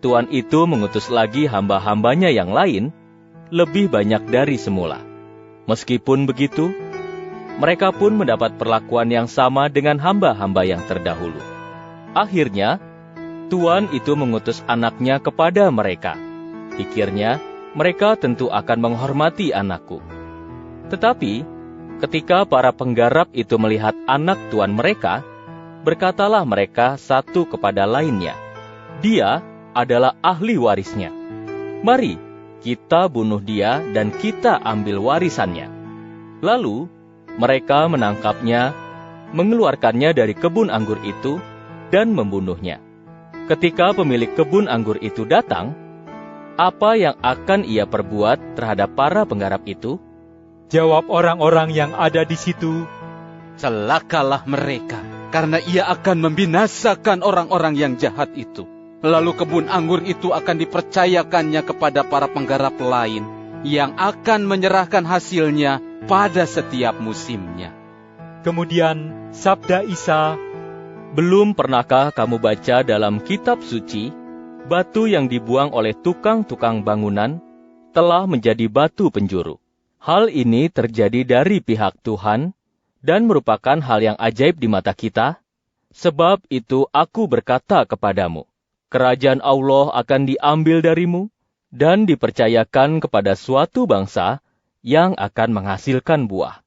tuan itu mengutus lagi hamba-hambanya yang lain, lebih banyak dari semula. Meskipun begitu, mereka pun mendapat perlakuan yang sama dengan hamba-hamba yang terdahulu. Akhirnya, tuan itu mengutus anaknya kepada mereka. Pikirnya, mereka tentu akan menghormati anakku. Tetapi, ketika para penggarap itu melihat anak tuan mereka, berkatalah mereka satu kepada lainnya, "Dia adalah ahli warisnya. Mari, kita bunuh dia dan kita ambil warisannya." Lalu, mereka menangkapnya, mengeluarkannya dari kebun anggur itu, dan membunuhnya. Ketika pemilik kebun anggur itu datang, apa yang akan ia perbuat terhadap para penggarap itu? Jawab orang-orang yang ada di situ, "Celakalah mereka, karena ia akan membinasakan orang-orang yang jahat itu. Lalu kebun anggur itu akan dipercayakannya kepada para penggarap lain, yang akan menyerahkan hasilnya pada setiap musimnya." Kemudian sabda Isa, "Belum pernahkah kamu baca dalam kitab suci, batu yang dibuang oleh tukang-tukang bangunan telah menjadi batu penjuru? Hal ini terjadi dari pihak Tuhan dan merupakan hal yang ajaib di mata kita. Sebab itu aku berkata kepadamu, kerajaan Allah akan diambil darimu dan dipercayakan kepada suatu bangsa yang akan menghasilkan buah.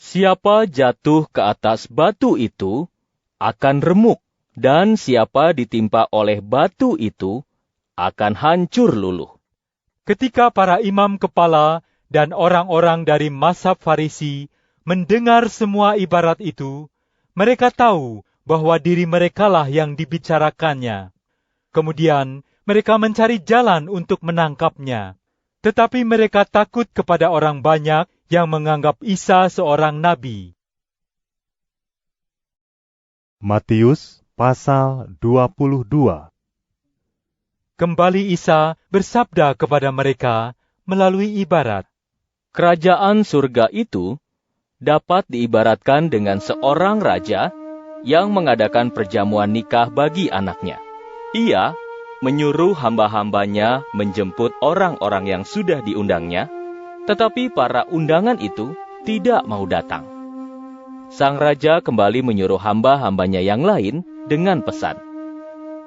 Siapa jatuh ke atas batu itu akan remuk, dan siapa ditimpa oleh batu itu akan hancur luluh." Ketika para imam kepala dan orang-orang dari mazhab Farisi mendengar semua ibarat itu, mereka tahu bahwa diri merekalah yang dibicarakannya. Kemudian mereka mencari jalan untuk menangkapnya. Tetapi mereka takut kepada orang banyak yang menganggap Isa seorang nabi. Matius pasal 22. Kembali Isa bersabda kepada mereka melalui ibarat, "Kerajaan surga itu dapat diibaratkan dengan seorang raja yang mengadakan perjamuan nikah bagi anaknya. Ia menyuruh hamba-hambanya menjemput orang-orang yang sudah diundangnya, tetapi para undangan itu tidak mau datang. Sang raja kembali menyuruh hamba-hambanya yang lain dengan pesan,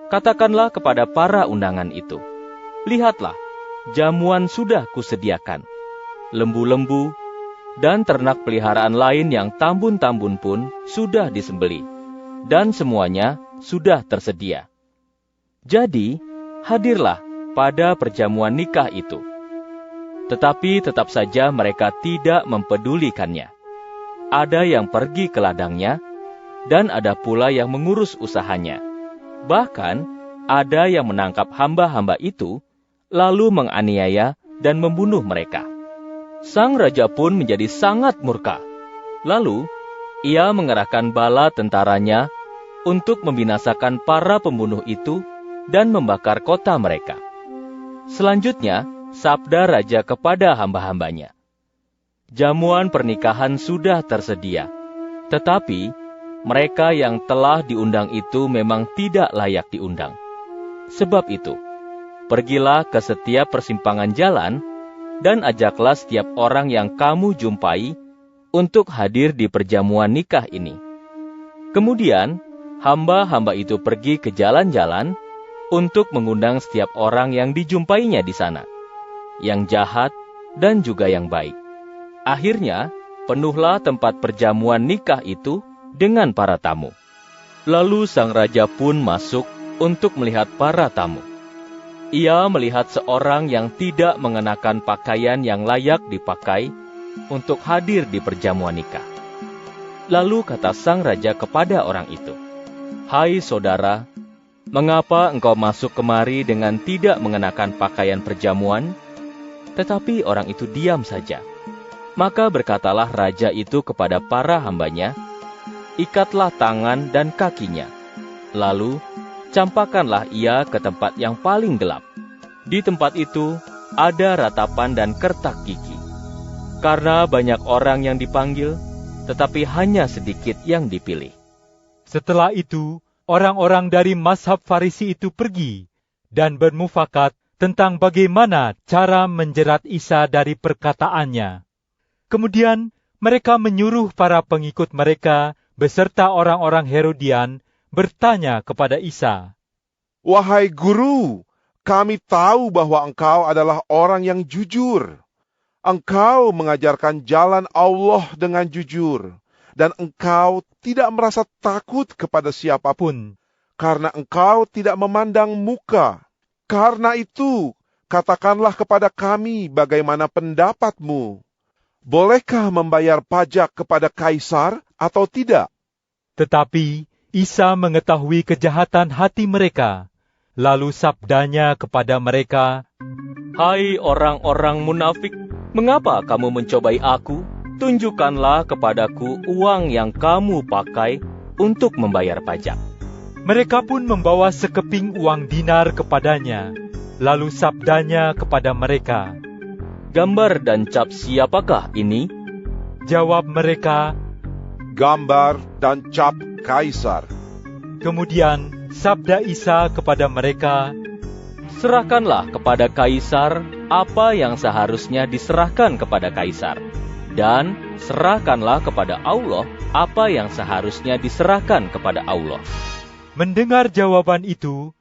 Katakanlah kepada para undangan itu, lihatlah, jamuan sudah kusediakan. Lembu-lembu dan ternak peliharaan lain yang tambun-tambun pun sudah disembelih, dan semuanya sudah tersedia. Jadi, hadirlah pada perjamuan nikah itu. Tetapi tetap saja mereka tidak mempedulikannya. Ada yang pergi ke ladangnya, dan ada pula yang mengurus usahanya. Bahkan, ada yang menangkap hamba-hamba itu, lalu menganiaya dan membunuh mereka. Sang raja pun menjadi sangat murka. Lalu, ia mengerahkan bala tentaranya untuk membinasakan para pembunuh itu dan membakar kota mereka. Selanjutnya, sabda raja kepada hamba-hambanya, jamuan pernikahan sudah tersedia, tetapi mereka yang telah diundang itu memang tidak layak diundang. Sebab itu, pergilah ke setiap persimpangan jalan dan ajaklah setiap orang yang kamu jumpai untuk hadir di perjamuan nikah ini. Kemudian, hamba-hamba itu pergi ke jalan-jalan untuk mengundang setiap orang yang dijumpainya di sana, yang jahat dan juga yang baik. Akhirnya, penuhlah tempat perjamuan nikah itu dengan para tamu. Lalu sang raja pun masuk untuk melihat para tamu. Ia melihat seorang yang tidak mengenakan pakaian yang layak dipakai untuk hadir di perjamuan nikah. Lalu kata sang raja kepada orang itu, "Hai saudara, mengapa engkau masuk kemari dengan tidak mengenakan pakaian perjamuan?" Tetapi orang itu diam saja. Maka berkatalah raja itu kepada para hambanya, "Ikatlah tangan dan kakinya. Lalu, campakkanlah ia ke tempat yang paling gelap. Di tempat itu, ada ratapan dan kertak gigi. Karena banyak orang yang dipanggil, tetapi hanya sedikit yang dipilih." Setelah itu, orang-orang dari mazhab Farisi itu pergi dan bermufakat tentang bagaimana cara menjerat Isa dari perkataannya. Kemudian, mereka menyuruh para pengikut mereka beserta orang-orang Herodian bertanya kepada Isa, "Wahai guru, kami tahu bahwa engkau adalah orang yang jujur. Engkau mengajarkan jalan Allah dengan jujur, dan engkau tidak merasa takut kepada siapapun, karena engkau tidak memandang muka. Karena itu, katakanlah kepada kami bagaimana pendapatmu. Bolehkah membayar pajak kepada Kaisar atau tidak?" Tetapi Isa mengetahui kejahatan hati mereka. Lalu sabdanya kepada mereka, "Hai orang-orang munafik, mengapa kamu mencobai aku? Tunjukkanlah kepadaku uang yang kamu pakai untuk membayar pajak." Mereka pun membawa sekeping uang dinar kepadanya. Lalu sabdanya kepada mereka, "Gambar dan cap siapakah ini?" Jawab mereka, "Gambar dan cap Kaisar." Kemudian sabda Isa kepada mereka, "Serahkanlah kepada Kaisar apa yang seharusnya diserahkan kepada Kaisar, dan serahkanlah kepada Allah apa yang seharusnya diserahkan kepada Allah." Mendengar jawaban itu,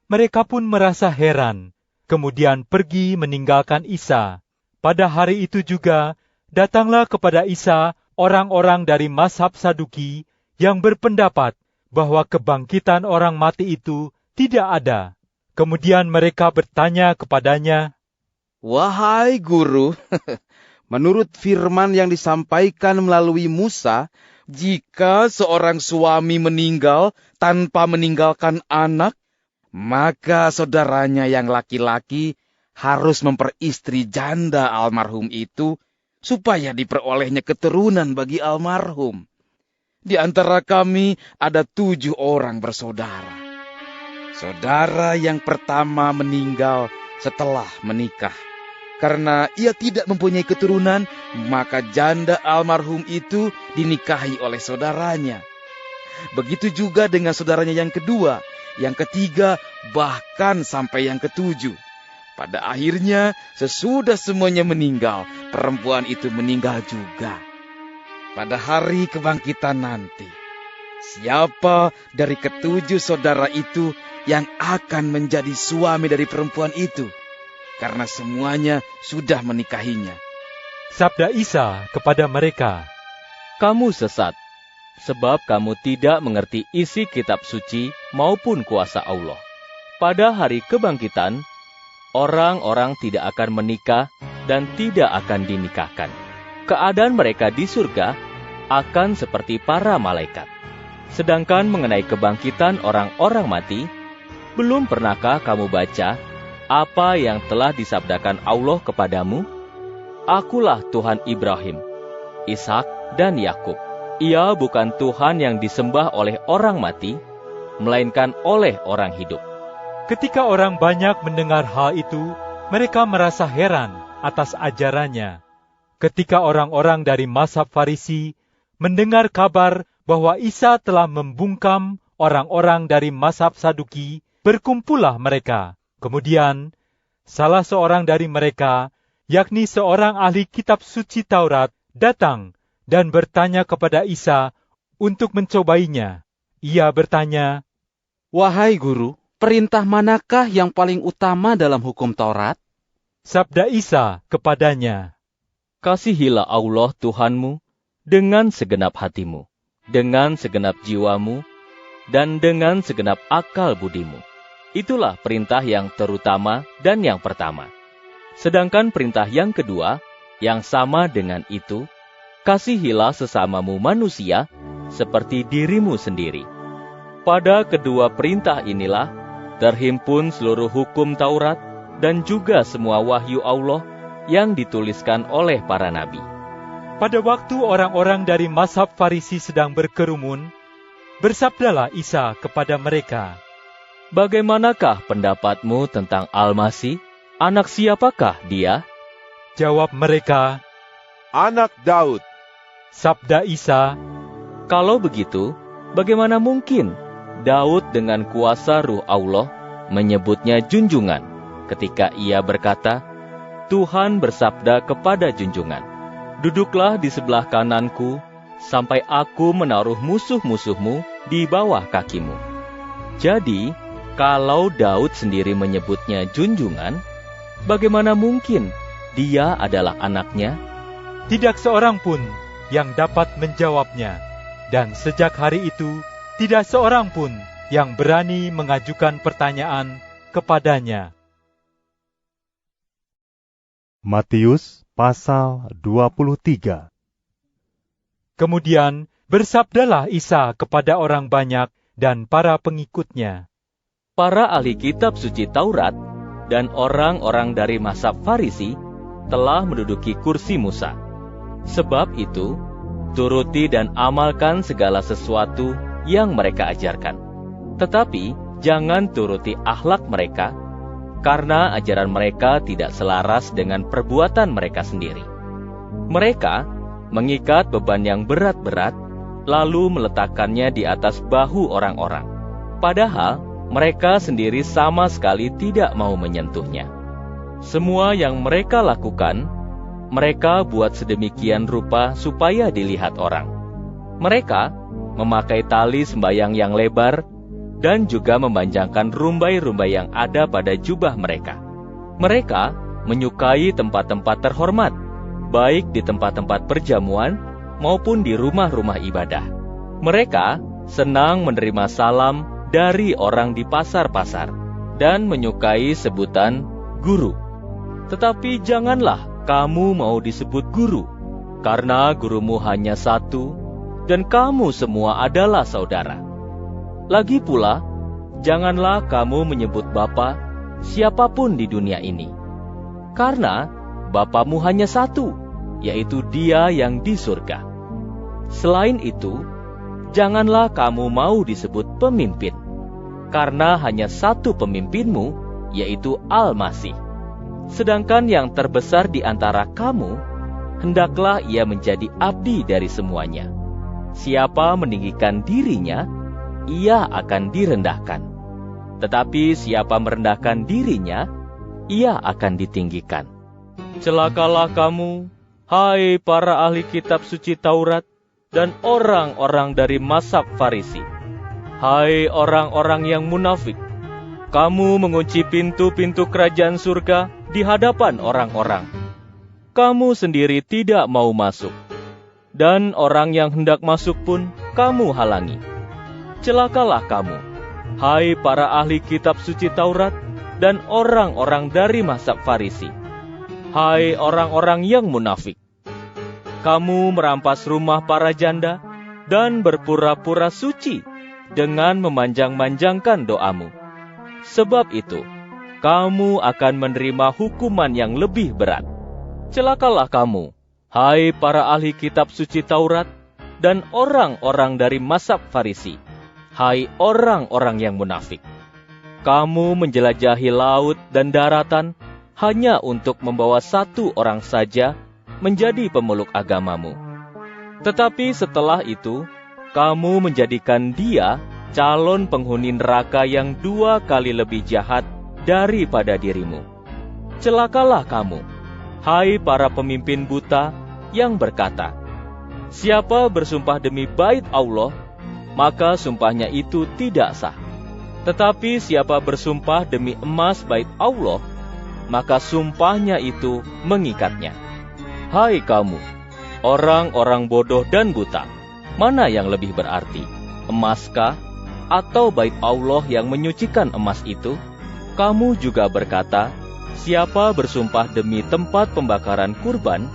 mereka pun merasa heran, kemudian pergi meninggalkan Isa. Pada hari itu juga, datanglah kepada Isa orang-orang dari mazhab Saduki yang berpendapat bahwa kebangkitan orang mati itu tidak ada. Kemudian mereka bertanya kepadanya, "Wahai guru, menurut firman yang disampaikan melalui Musa, jika seorang suami meninggal tanpa meninggalkan anak, maka saudaranya yang laki-laki harus memperistri janda almarhum itu supaya diperolehnya keturunan bagi almarhum. Di antara kami ada 7 orang bersaudara. Saudara yang pertama meninggal setelah menikah. Karena ia tidak mempunyai keturunan, maka janda almarhum itu dinikahi oleh saudaranya. Begitu juga dengan saudaranya yang kedua, yang ketiga, bahkan sampai yang ketujuh. Pada akhirnya, sesudah semuanya meninggal, perempuan itu meninggal juga. Pada hari kebangkitan nanti, siapa dari ketujuh saudara itu yang akan menjadi suami dari perempuan itu, karena semuanya sudah menikahinya. Sabda Isa kepada mereka, "Kamu sesat, sebab kamu tidak mengerti isi kitab suci maupun kuasa Allah. Pada hari kebangkitan, orang-orang tidak akan menikah dan tidak akan dinikahkan. Keadaan mereka di surga akan seperti para malaikat. Sedangkan mengenai kebangkitan orang-orang mati, belum pernahkah kamu baca apa yang telah disabdakan Allah kepadamu? Akulah Tuhan Ibrahim, Ishak, dan Yakub. Ia bukan Tuhan yang disembah oleh orang mati, melainkan oleh orang hidup." Ketika orang banyak mendengar hal itu, mereka merasa heran atas ajarannya. Ketika orang-orang dari mazhab Farisi mendengar kabar bahwa Isa telah membungkam orang-orang dari mazhab Saduki, berkumpullah mereka. Kemudian, salah seorang dari mereka, yakni seorang ahli kitab suci Taurat, datang dan bertanya kepada Isa untuk mencobainya. Ia bertanya, "Wahai guru, perintah manakah yang paling utama dalam hukum Taurat?" Sabda Isa kepadanya, "Kasihilah Allah Tuhanmu dengan segenap hatimu, dengan segenap jiwamu, dan dengan segenap akal budimu. Itulah perintah yang terutama dan yang pertama. Sedangkan perintah yang kedua, yang sama dengan itu, kasihilah sesamamu manusia seperti dirimu sendiri. Pada kedua perintah inilah terhimpun seluruh hukum Taurat dan juga semua wahyu Allah yang dituliskan oleh para nabi." Pada waktu orang-orang dari mazhab Farisi sedang berkerumun, bersabdalah Isa kepada mereka, "Bagaimanakah pendapatmu tentang Al-Masih? Anak siapakah dia?" Jawab mereka, "Anak Daud." Sabda Isa, "Kalau begitu, bagaimana mungkin Daud dengan kuasa Ruh Allah menyebutnya junjungan ketika ia berkata, 'Tuhan bersabda kepada junjungan, duduklah di sebelah kananku sampai aku menaruh musuh-musuhmu di bawah kakimu.' Jadi, kalau Daud sendiri menyebutnya junjungan, bagaimana mungkin dia adalah anaknya?" Tidak seorang pun yang dapat menjawabnya, dan sejak hari itu, tidak seorang pun yang berani mengajukan pertanyaan kepadanya. Matius pasal 23. Kemudian bersabdalah Isa kepada orang banyak dan para pengikutnya, "Para ahli kitab suci Taurat dan orang-orang dari mazhab Farisi telah menduduki kursi Musa. Sebab itu, turuti dan amalkan segala sesuatu yang mereka ajarkan. Tetapi jangan turuti akhlak mereka, karena ajaran mereka tidak selaras dengan perbuatan mereka sendiri. Mereka mengikat beban yang berat-berat, lalu meletakkannya di atas bahu orang-orang. Padahal mereka sendiri sama sekali tidak mau menyentuhnya. Semua yang mereka lakukan, mereka buat sedemikian rupa supaya dilihat orang. Mereka memakai tali sembayang yang lebar, dan juga memanjangkan rumbai-rumbai yang ada pada jubah mereka. Mereka menyukai tempat-tempat terhormat, baik di tempat-tempat perjamuan maupun di rumah-rumah ibadah. Mereka senang menerima salam dari orang di pasar-pasar, dan menyukai sebutan guru. Tetapi janganlah kamu mau disebut guru, karena gurumu hanya satu, dan kamu semua adalah saudara. Lagi pula, janganlah kamu menyebut Bapa siapapun di dunia ini, karena Bapamu hanya satu, yaitu Dia yang di surga. Selain itu, janganlah kamu mau disebut pemimpin, karena hanya satu pemimpinmu, yaitu Al-Masih. Sedangkan yang terbesar di antara kamu, hendaklah ia menjadi abdi dari semuanya. Siapa meninggikan dirinya, ia akan direndahkan. Tetapi siapa merendahkan dirinya, ia akan ditinggikan. Celakalah kamu, hai para ahli kitab suci Taurat dan orang-orang dari mazhab Farisi. Hai orang-orang yang munafik, Kamu mengunci pintu-pintu kerajaan surga di hadapan orang-orang. Kamu sendiri tidak mau masuk, dan orang yang hendak masuk pun kamu halangi. Celakalah kamu, hai para ahli kitab suci Taurat dan orang-orang dari mazhab Farisi. Hai orang-orang yang munafik. Kamu merampas rumah para janda dan berpura-pura suci dengan memanjang-manjangkan doamu. Sebab itu, kamu akan menerima hukuman yang lebih berat. Celakalah kamu, hai para ahli kitab suci Taurat dan orang-orang dari mazhab Farisi. Hai orang-orang yang munafik. Kamu menjelajahi laut dan daratan hanya untuk membawa satu orang saja menjadi pemeluk agamamu. Tetapi setelah itu, kamu menjadikan dia calon penghuni neraka yang 2 kali lebih jahat daripada dirimu. Celakalah kamu, hai para pemimpin buta yang berkata, siapa bersumpah demi bait Allah, maka sumpahnya itu tidak sah. Tetapi siapa bersumpah demi emas bait Allah, maka sumpahnya itu mengikatnya. Hai kamu, orang-orang bodoh dan buta, mana yang lebih berarti, emaskah atau bait Allah yang menyucikan emas itu? Kamu juga berkata, siapa bersumpah demi tempat pembakaran kurban,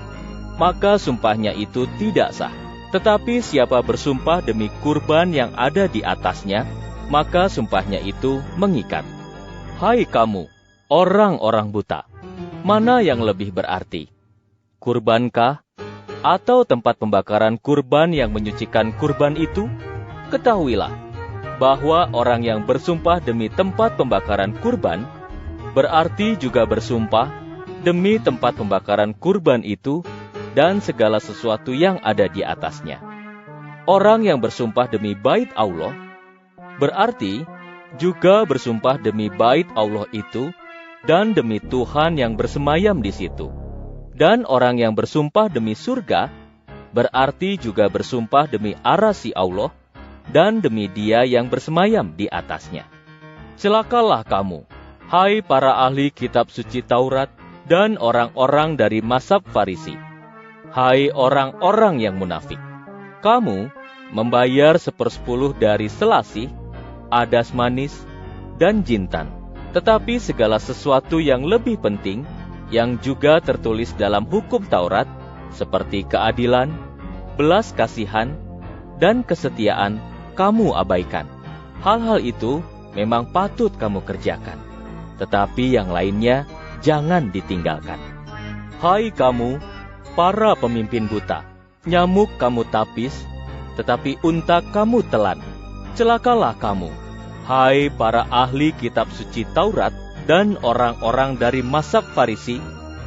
maka sumpahnya itu tidak sah. Tetapi siapa bersumpah demi kurban yang ada di atasnya, maka sumpahnya itu mengikat. Hai kamu, orang-orang buta, mana yang lebih berarti, kurbankah atau tempat pembakaran kurban yang menyucikan kurban itu? Ketahuilah bahwa orang yang bersumpah demi tempat pembakaran kurban, berarti juga bersumpah demi tempat pembakaran kurban itu dan segala sesuatu yang ada di atasnya. Orang yang bersumpah demi bait Allah, berarti juga bersumpah demi bait Allah itu dan demi Tuhan yang bersemayam di situ. Dan orang yang bersumpah demi surga, berarti juga bersumpah demi arasi Allah, dan demi Dia yang bersemayam di atasnya. Celakalah kamu, hai para ahli kitab suci Taurat dan orang-orang dari mazhab Farisi. Hai orang-orang yang munafik. Kamu membayar 1/10 dari selasih, adas manis, dan jintan. Tetapi segala sesuatu yang lebih penting, yang juga tertulis dalam hukum Taurat, seperti keadilan, belas kasihan, dan kesetiaan, kamu abaikan. Hal-hal itu memang patut kamu kerjakan, tetapi yang lainnya jangan ditinggalkan. Hai kamu, para pemimpin buta, nyamuk kamu tapis, tetapi unta kamu telan. Celakalah kamu, hai para ahli kitab suci Taurat dan orang-orang dari mazhab Farisi,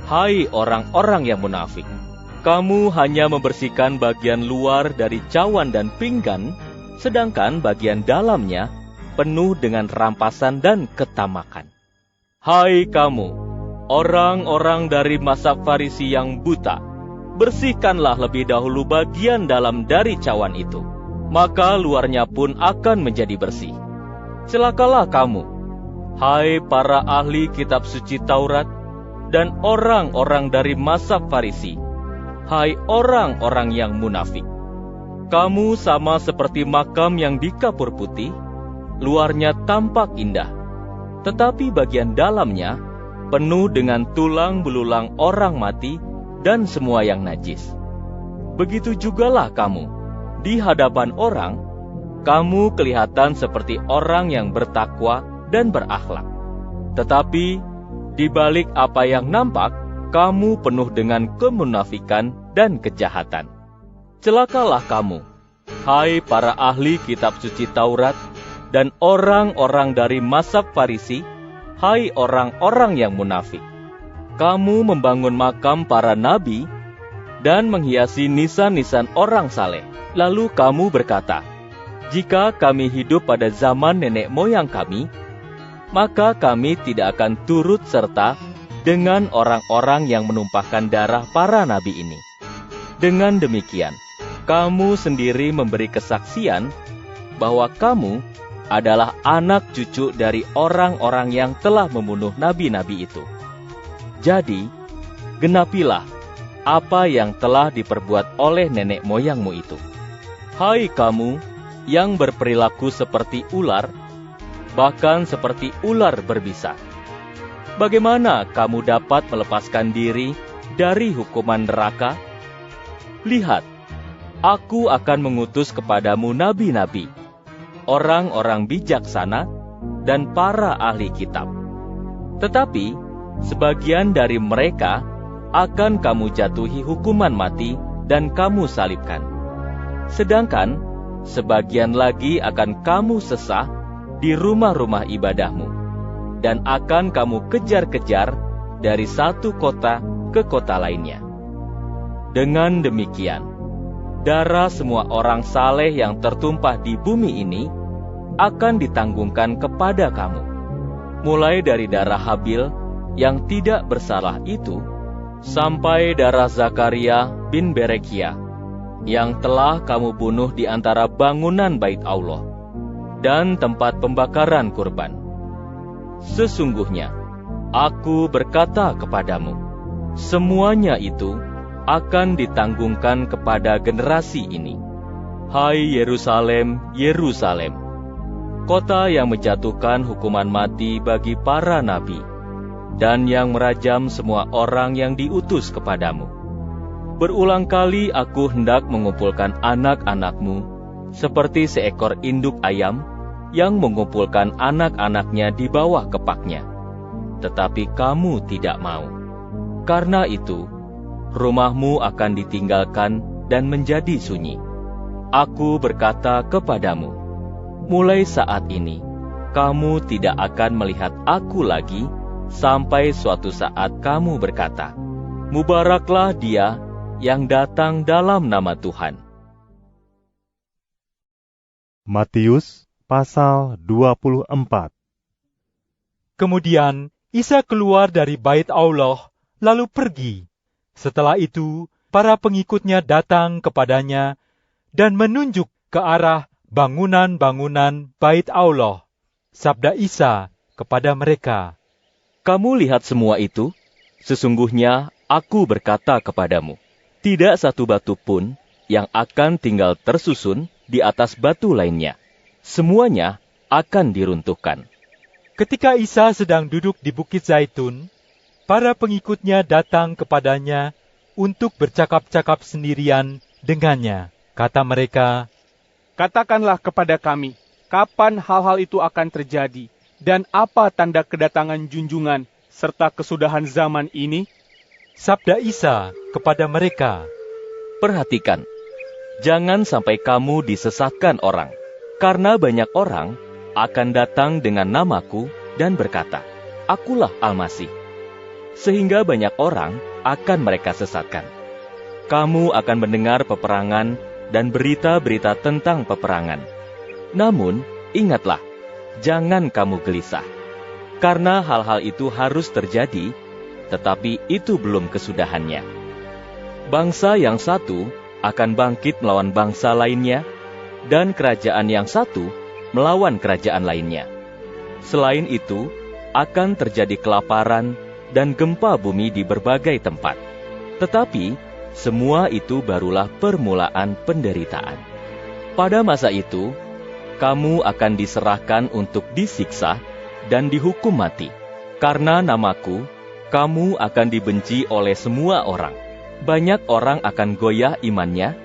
hai orang-orang yang munafik. Kamu hanya membersihkan bagian luar dari cawan dan pinggan, sedangkan bagian dalamnya penuh dengan rampasan dan ketamakan. Hai kamu, orang-orang dari mazhab Farisi yang buta, bersihkanlah lebih dahulu bagian dalam dari cawan itu, maka luarnya pun akan menjadi bersih. Celakalah kamu, hai para ahli kitab suci Taurat dan orang-orang dari mazhab Farisi, hai orang-orang yang munafik. Kamu sama seperti makam yang dikapur putih, luarnya tampak indah, tetapi bagian dalamnya penuh dengan tulang belulang orang mati dan semua yang najis. Begitu jugalah kamu, di hadapan orang, kamu kelihatan seperti orang yang bertakwa dan berakhlak. Tetapi di balik apa yang nampak, kamu penuh dengan kemunafikan dan kejahatan. Celakalah kamu, hai para ahli kitab suci Taurat dan orang-orang dari mazhab Farisi, hai orang-orang yang munafik. Kamu membangun makam para nabi dan menghiasi nisan-nisan orang saleh. Lalu kamu berkata, jika kami hidup pada zaman nenek moyang kami, maka kami tidak akan turut serta dengan orang-orang yang menumpahkan darah para nabi ini. Dengan demikian, kamu sendiri memberi kesaksian bahwa kamu adalah anak cucu dari orang-orang yang telah membunuh nabi-nabi itu. Jadi, genapilah apa yang telah diperbuat oleh nenek moyangmu itu. Hai kamu yang berperilaku seperti ular, bahkan seperti ular berbisa. Bagaimana kamu dapat melepaskan diri dari hukuman neraka? Lihat, aku akan mengutus kepadamu nabi-nabi, orang-orang bijaksana, dan para ahli kitab. Tetapi, sebagian dari mereka akan kamu jatuhi hukuman mati dan kamu salibkan. Sedangkan, sebagian lagi akan kamu sesah di rumah-rumah ibadahmu, dan akan kamu kejar-kejar dari satu kota ke kota lainnya. Dengan demikian, darah semua orang saleh yang tertumpah di bumi ini akan ditanggungkan kepada kamu, mulai dari darah Habil yang tidak bersalah itu, sampai darah Zakaria bin Berekia yang telah kamu bunuh di antara bangunan Bait Allah dan tempat pembakaran kurban. Sesungguhnya, aku berkata kepadamu, semuanya itu akan ditanggungkan kepada generasi ini. Hai Yerusalem, Yerusalem, kota yang menjatuhkan hukuman mati bagi para nabi, dan yang merajam semua orang yang diutus kepadamu. Berulang kali aku hendak mengumpulkan anak-anakmu, seperti seekor induk ayam yang mengumpulkan anak-anaknya di bawah kepaknya. Tetapi kamu tidak mau. Karena itu, rumahmu akan ditinggalkan dan menjadi sunyi. Aku berkata kepadamu, mulai saat ini, kamu tidak akan melihat aku lagi, sampai suatu saat kamu berkata, Mubaraklah dia yang datang dalam nama Tuhan. Matius pasal 24. Kemudian Isa keluar dari bait Allah, lalu pergi. Setelah itu, para pengikutnya datang kepadanya dan menunjuk ke arah bangunan-bangunan bait Allah. Sabda Isa kepada mereka, Kamu lihat semua itu? Sesungguhnya aku berkata kepadamu, tidak satu batu pun yang akan tinggal tersusun di atas batu lainnya. Semuanya akan diruntuhkan. Ketika Isa sedang duduk di Bukit Zaitun, para pengikutnya datang kepadanya untuk bercakap-cakap sendirian dengannya. Kata mereka, Katakanlah kepada kami, kapan hal-hal itu akan terjadi, dan apa tanda kedatangan junjungan serta kesudahan zaman ini? Sabda Isa kepada mereka, Perhatikan, jangan sampai kamu disesatkan orang, karena banyak orang akan datang dengan namaku dan berkata, Akulah Al-Masih. Sehingga banyak orang akan mereka sesatkan. Kamu akan mendengar peperangan dan berita-berita tentang peperangan. Namun, ingatlah, jangan kamu gelisah. Karena hal-hal itu harus terjadi, tetapi itu belum kesudahannya. Bangsa yang satu akan bangkit melawan bangsa lainnya, dan kerajaan yang satu melawan kerajaan lainnya. Selain itu, akan terjadi kelaparan dan gempa bumi di berbagai tempat. Tetapi, semua itu barulah permulaan penderitaan. Pada masa itu, kamu akan diserahkan untuk disiksa dan dihukum mati. Karena namaku, kamu akan dibenci oleh semua orang. Banyak orang akan goyah imannya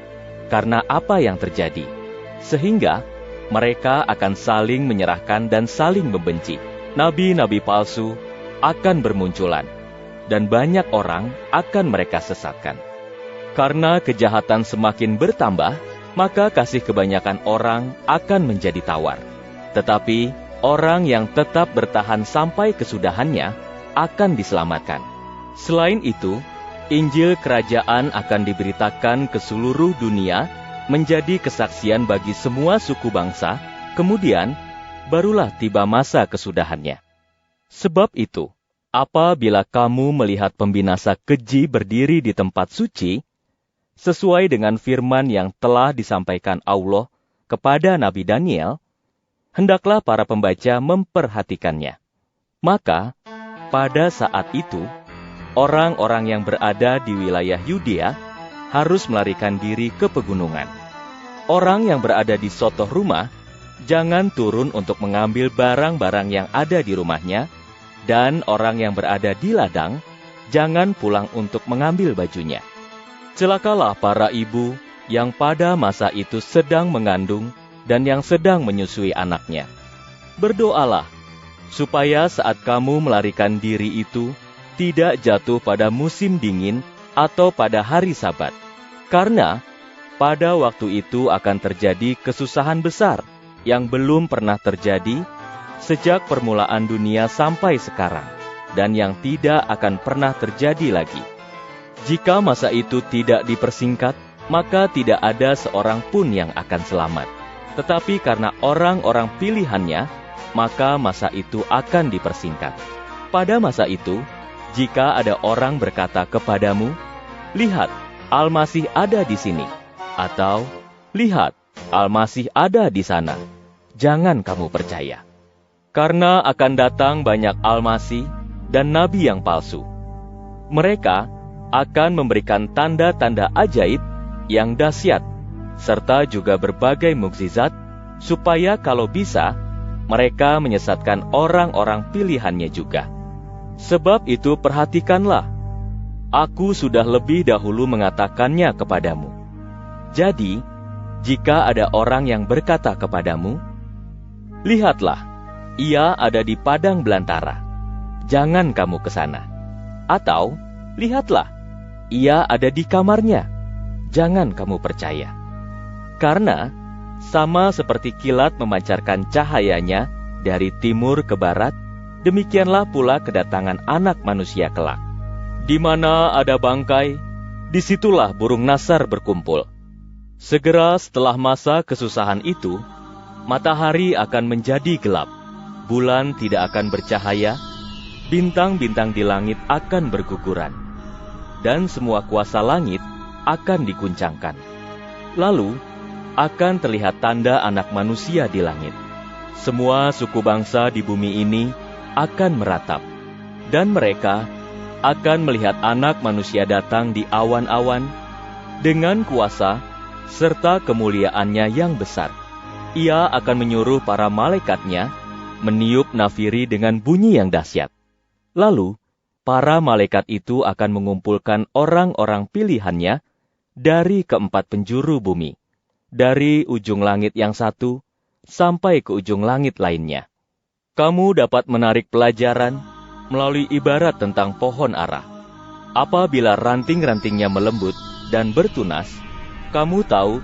karena apa yang terjadi. Sehingga mereka akan saling menyerahkan dan saling membenci. Nabi-nabi palsu akan bermunculan, dan banyak orang akan mereka sesatkan. Karena kejahatan semakin bertambah, maka kasih kebanyakan orang akan menjadi tawar. Tetapi orang yang tetap bertahan sampai kesudahannya akan diselamatkan. Selain itu, Injil Kerajaan akan diberitakan ke seluruh dunia, menjadi kesaksian bagi semua suku bangsa, kemudian barulah tiba masa kesudahannya. Sebab itu, apabila kamu melihat pembinasa keji berdiri di tempat suci, sesuai dengan firman yang telah disampaikan Allah kepada Nabi Daniel, hendaklah para pembaca memperhatikannya. Maka, pada saat itu, orang-orang yang berada di wilayah Yudea harus melarikan diri ke pegunungan. Orang yang berada di sotoh rumah, jangan turun untuk mengambil barang-barang yang ada di rumahnya, dan orang yang berada di ladang, jangan pulang untuk mengambil bajunya. Celakalah para ibu yang pada masa itu sedang mengandung dan yang sedang menyusui anaknya. Berdoalah, supaya saat kamu melarikan diri itu, tidak jatuh pada musim dingin atau pada hari Sabat. Karena pada waktu itu akan terjadi kesusahan besar yang belum pernah terjadi sejak permulaan dunia sampai sekarang, dan yang tidak akan pernah terjadi lagi. Jika masa itu tidak dipersingkat, maka tidak ada seorang pun yang akan selamat. Tetapi karena orang-orang pilihannya, maka masa itu akan dipersingkat. Pada masa itu, jika ada orang berkata kepadamu, "Lihat, Al-Masih ada di sini," atau "Lihat, Al-Masih ada di sana," jangan kamu percaya. Karena akan datang banyak Al-Masih dan nabi yang palsu. Mereka akan memberikan tanda-tanda ajaib yang dahsyat, serta juga berbagai mukjizat, supaya kalau bisa, mereka menyesatkan orang-orang pilihannya juga. Sebab itu perhatikanlah, aku sudah lebih dahulu mengatakannya kepadamu. Jadi, jika ada orang yang berkata kepadamu, "Lihatlah, ia ada di padang belantara," jangan kamu ke sana. Atau, "Lihatlah, ia ada di kamarnya," jangan kamu percaya. Karena sama seperti kilat memancarkan cahayanya dari timur ke barat, demikianlah pula kedatangan Anak Manusia kelak. Di mana ada bangkai, disitulah burung nasar berkumpul. Segera setelah masa kesusahan itu, matahari akan menjadi gelap, bulan tidak akan bercahaya, bintang-bintang di langit akan berguguran, dan semua kuasa langit akan diguncangkan. Lalu akan terlihat tanda Anak Manusia di langit. Semua suku bangsa di bumi ini akan meratap, dan mereka akan melihat Anak Manusia datang di awan-awan dengan kuasa serta kemuliaannya yang besar. Ia akan menyuruh para malaikatnya meniup nafiri dengan bunyi yang dahsyat. Lalu, para malaikat itu akan mengumpulkan orang-orang pilihannya dari keempat penjuru bumi, dari ujung langit yang satu sampai ke ujung langit lainnya. Kamu dapat menarik pelajaran melalui ibarat tentang pohon ara. Apabila ranting-rantingnya melembut dan bertunas, kamu tahu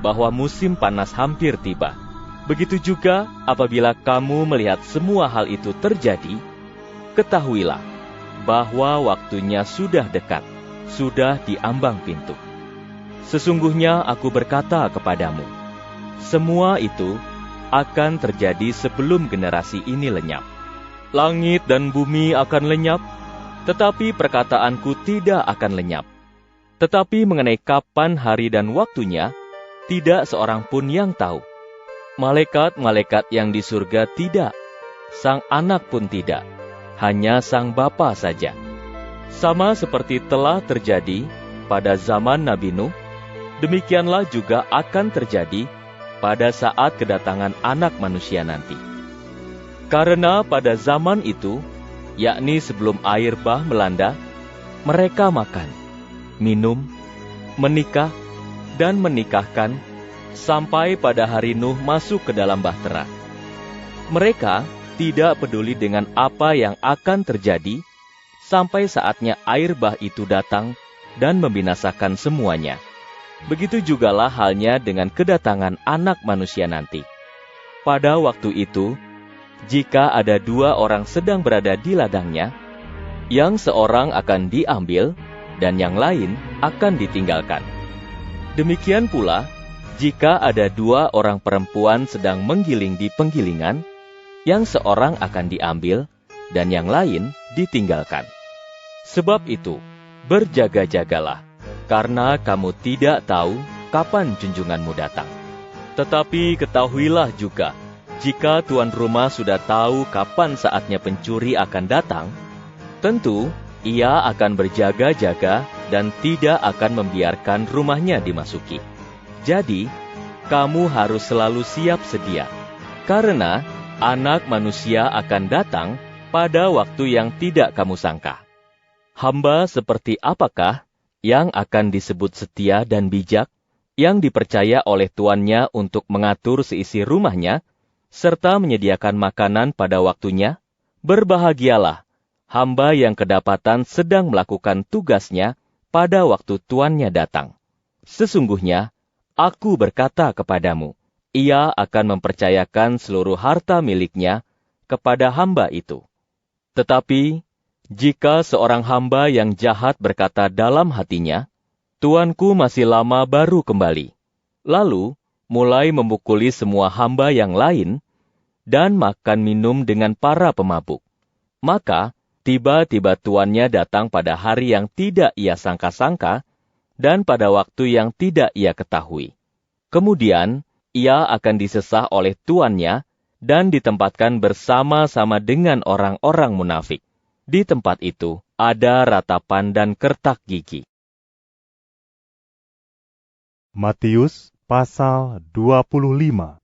bahwa musim panas hampir tiba. Begitu juga apabila kamu melihat semua hal itu terjadi, ketahuilah bahwa waktunya sudah dekat, sudah di ambang pintu. Sesungguhnya aku berkata kepadamu, semua itu akan terjadi sebelum generasi ini lenyap. Langit dan bumi akan lenyap, tetapi perkataanku tidak akan lenyap. Tetapi mengenai kapan hari dan waktunya, tidak seorang pun yang tahu. Malaikat-malaikat yang di surga tidak, Sang Anak pun tidak, hanya Sang Bapa saja. Sama seperti telah terjadi pada zaman Nabi Nuh, demikianlah juga akan terjadi pada saat kedatangan Anak Manusia nanti. Karena pada zaman itu, yakni sebelum air bah melanda, mereka makan, minum, menikah, dan menikahkan, sampai pada hari Nuh masuk ke dalam bahtera. Mereka tidak peduli dengan apa yang akan terjadi, sampai saatnya air bah itu datang dan membinasakan semuanya. Begitu jugalah halnya dengan kedatangan Anak Manusia nanti. Pada waktu itu, jika ada dua orang sedang berada di ladangnya, yang seorang akan diambil, dan yang lain akan ditinggalkan. Demikian pula, jika ada dua orang perempuan sedang menggiling di penggilingan, yang seorang akan diambil, dan yang lain ditinggalkan. Sebab itu, berjaga-jagalah, karena kamu tidak tahu kapan junjunganmu datang. Tetapi ketahuilah juga, Jika tuan rumah sudah tahu kapan saatnya pencuri akan datang, tentu ia akan berjaga-jaga dan tidak akan membiarkan rumahnya dimasuki. Jadi, kamu harus selalu siap sedia, karena Anak Manusia akan datang pada waktu yang tidak kamu sangka. Hamba seperti apakah yang akan disebut setia dan bijak, yang dipercaya oleh tuannya untuk mengatur seisi rumahnya, serta menyediakan makanan pada waktunya? Berbahagialah hamba yang kedapatan sedang melakukan tugasnya pada waktu tuannya datang. Sesungguhnya, aku berkata kepadamu, ia akan mempercayakan seluruh harta miliknya kepada hamba itu. Tetapi, jika seorang hamba yang jahat berkata dalam hatinya, tuanku masih lama baru kembali, lalu mulai memukuli semua hamba yang lain, dan makan minum dengan para pemabuk, maka tiba-tiba tuannya datang pada hari yang tidak ia sangka-sangka, dan pada waktu yang tidak ia ketahui. Kemudian, ia akan disesah oleh tuannya, dan ditempatkan bersama-sama dengan orang-orang munafik. Di tempat itu ada ratapan dan kertak gigi. Matius pasal 25.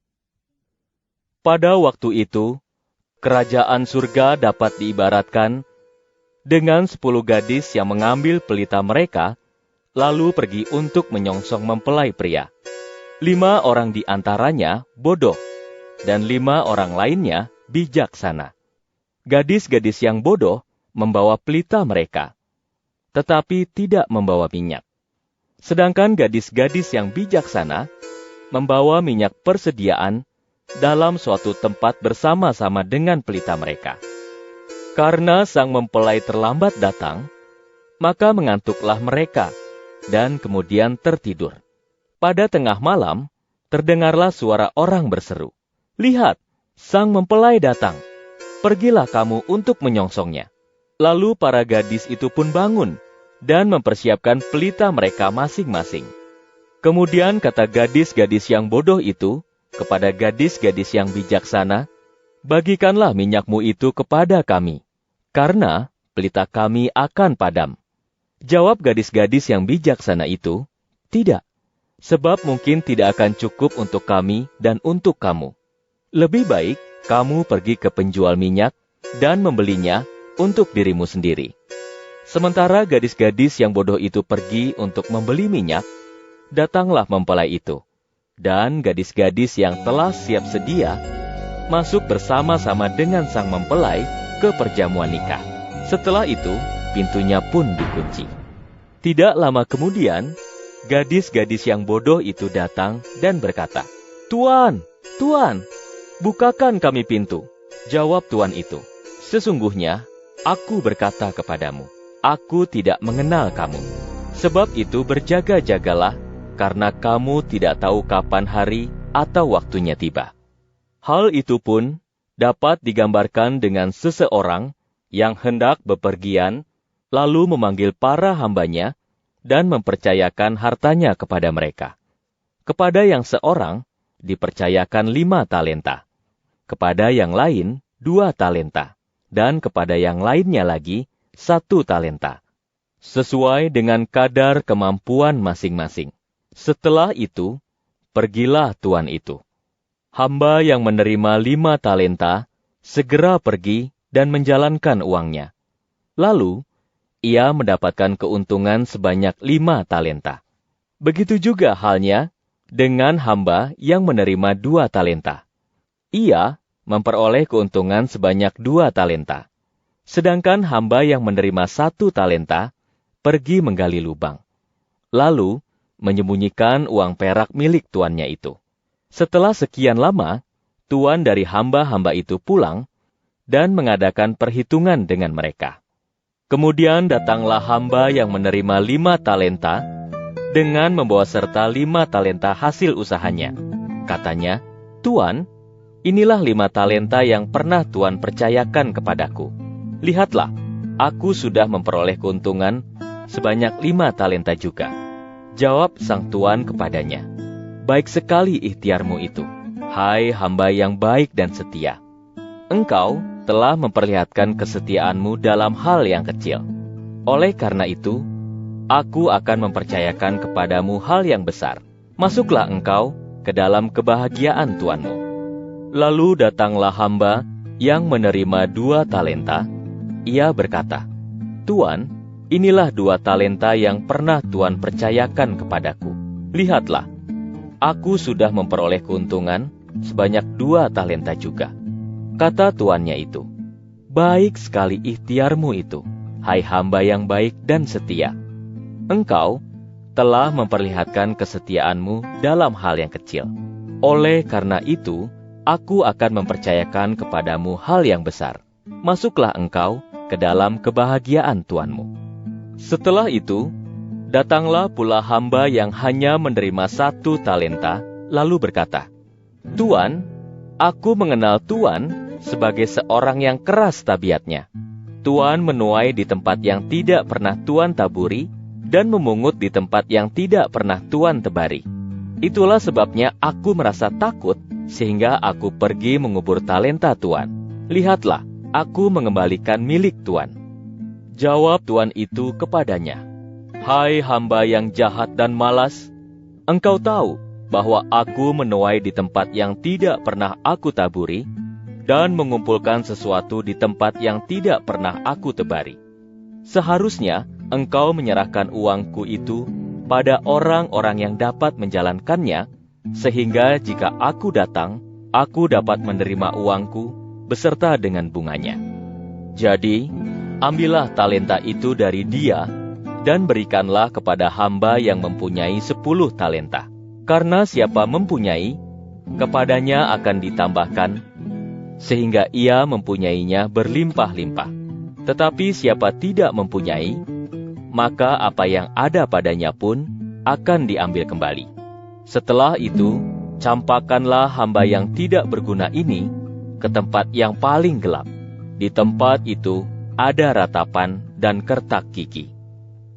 Pada waktu itu, kerajaan surga dapat diibaratkan dengan 10 gadis yang mengambil pelita mereka, lalu pergi untuk menyongsong mempelai pria. 5 orang di antaranya bodoh, dan 5 orang lainnya bijaksana. Gadis-gadis yang bodoh membawa pelita mereka, tetapi tidak membawa minyak. Sedangkan gadis-gadis yang bijaksana membawa minyak persediaan dalam suatu tempat bersama-sama dengan pelita mereka. Karena sang mempelai terlambat datang, maka mengantuklah mereka, dan kemudian tertidur. Pada tengah malam, terdengarlah suara orang berseru, "Lihat, sang mempelai datang. Pergilah kamu untuk menyongsongnya." Lalu para gadis itu pun bangun dan mempersiapkan pelita mereka masing-masing. Kemudian kata gadis-gadis yang bodoh itu kepada gadis-gadis yang bijaksana, "Bagikanlah minyakmu itu kepada kami, karena pelita kami akan padam." Jawab gadis-gadis yang bijaksana itu, "Tidak, sebab mungkin tidak akan cukup untuk kami dan untuk kamu. Lebih baik kamu pergi ke penjual minyak dan membelinya untuk dirimu sendiri." Sementara gadis-gadis yang bodoh itu pergi untuk membeli minyak, datanglah mempelai itu, dan gadis-gadis yang telah siap sedia masuk bersama-sama dengan sang mempelai ke perjamuan nikah. Setelah itu, pintunya pun dikunci. Tidak lama kemudian, gadis-gadis yang bodoh itu datang dan berkata, "Tuan, Tuan, bukakan kami pintu." Jawab tuan itu, "Sesungguhnya, aku berkata kepadamu, aku tidak mengenal kamu. Sebab itu berjaga-jagalah, karena kamu tidak tahu kapan hari atau waktunya tiba." Hal itu pun dapat digambarkan dengan seseorang yang hendak bepergian, lalu memanggil para hambanya dan mempercayakan hartanya kepada mereka. Kepada yang seorang dipercayakan 5 talenta, kepada yang lain 2 talenta, dan kepada yang lainnya lagi 1 talenta, sesuai dengan kadar kemampuan masing-masing. Setelah itu, pergilah tuan itu. Hamba yang menerima 5 talenta segera pergi dan menjalankan uangnya. Lalu, ia mendapatkan keuntungan sebanyak 5 talenta. Begitu juga halnya dengan hamba yang menerima 2 talenta. Ia memperoleh keuntungan sebanyak 2 talenta. Sedangkan hamba yang menerima 1 talenta pergi menggali lubang, lalu menyembunyikan uang perak milik tuannya itu. Setelah sekian lama, tuan dari hamba-hamba itu pulang dan mengadakan perhitungan dengan mereka. Kemudian datanglah hamba yang menerima 5 talenta dengan membawa serta 5 talenta hasil usahanya. Katanya, "Tuan, inilah 5 talenta yang pernah Tuan percayakan kepadaku. Lihatlah, aku sudah memperoleh keuntungan sebanyak 5 talenta juga." Jawab sang tuan kepadanya, "Baik sekali ikhtiarmu itu. hai hamba yang baik dan setia. Engkau telah memperlihatkan kesetiaanmu dalam hal yang kecil. Oleh karena itu, aku akan mempercayakan kepadamu hal yang besar. Masuklah engkau ke dalam kebahagiaan tuanmu. Lalu datanglah hamba yang menerima 2 talenta. Ia berkata, Tuan, inilah 2 talenta yang pernah Tuan percayakan kepadaku. Lihatlah, aku sudah memperoleh keuntungan sebanyak 2 talenta juga. Kata tuannya itu, baik sekali ikhtiarmu itu, hai hamba yang baik dan setia. Engkau telah memperlihatkan kesetiaanmu dalam hal yang kecil. Oleh karena itu, aku akan mempercayakan kepadamu hal yang besar. Masuklah engkau ke dalam kebahagiaan tuanmu. Setelah itu, datanglah pula hamba yang hanya menerima 1 talenta, lalu berkata, Tuan, aku mengenal Tuan sebagai seorang yang keras tabiatnya. Tuan menuai di tempat yang tidak pernah Tuan taburi, dan memungut di tempat yang tidak pernah Tuan tebari. Itulah sebabnya aku merasa takut, sehingga aku pergi mengubur talenta Tuan. Lihatlah, aku mengembalikan milik Tuan. Jawab Tuan itu kepadanya, hai hamba yang jahat dan malas, engkau tahu bahwa aku menuai di tempat yang tidak pernah aku taburi, dan mengumpulkan sesuatu di tempat yang tidak pernah aku tebari. Seharusnya engkau menyerahkan uangku itu pada orang-orang yang dapat menjalankannya, sehingga jika aku datang, aku dapat menerima uangku beserta dengan bunganya. Jadi, ambillah talenta itu dari dia, dan berikanlah kepada hamba yang mempunyai 10 talenta. Karena siapa mempunyai, kepadanya akan ditambahkan, sehingga ia mempunyainya berlimpah-limpah. Tetapi siapa tidak mempunyai, maka apa yang ada padanya pun akan diambil kembali. Setelah itu, campakkanlah hamba yang tidak berguna ini ke tempat yang paling gelap. Di tempat itu ada ratapan dan kertak gigi.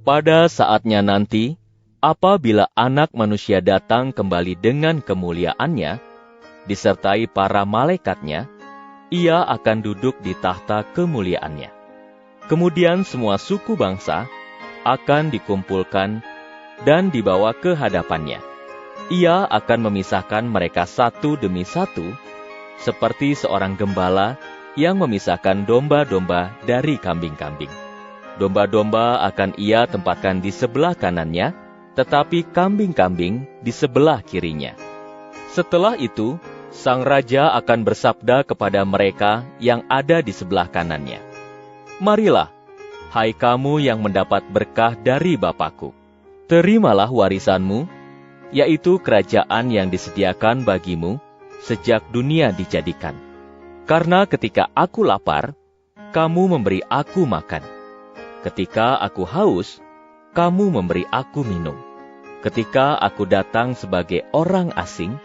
Pada saatnya nanti, apabila Anak Manusia datang kembali dengan kemuliaannya, disertai para malaikatnya, ia akan duduk di tahta kemuliaannya. Kemudian semua suku bangsa akan dikumpulkan dan dibawa ke hadapannya. Ia akan memisahkan mereka satu demi satu, seperti seorang gembala yang memisahkan domba-domba dari kambing-kambing. Domba-domba akan ia tempatkan di sebelah kanannya, tetapi kambing-kambing di sebelah kirinya. Setelah itu, sang raja akan bersabda kepada mereka yang ada di sebelah kanannya, marilah, hai kamu yang mendapat berkah dari Bapakku. Terimalah warisanmu, yaitu kerajaan yang disediakan bagimu sejak dunia dijadikan. Karena ketika aku lapar, kamu memberi aku makan. Ketika aku haus, kamu memberi aku minum. Ketika aku datang sebagai orang asing,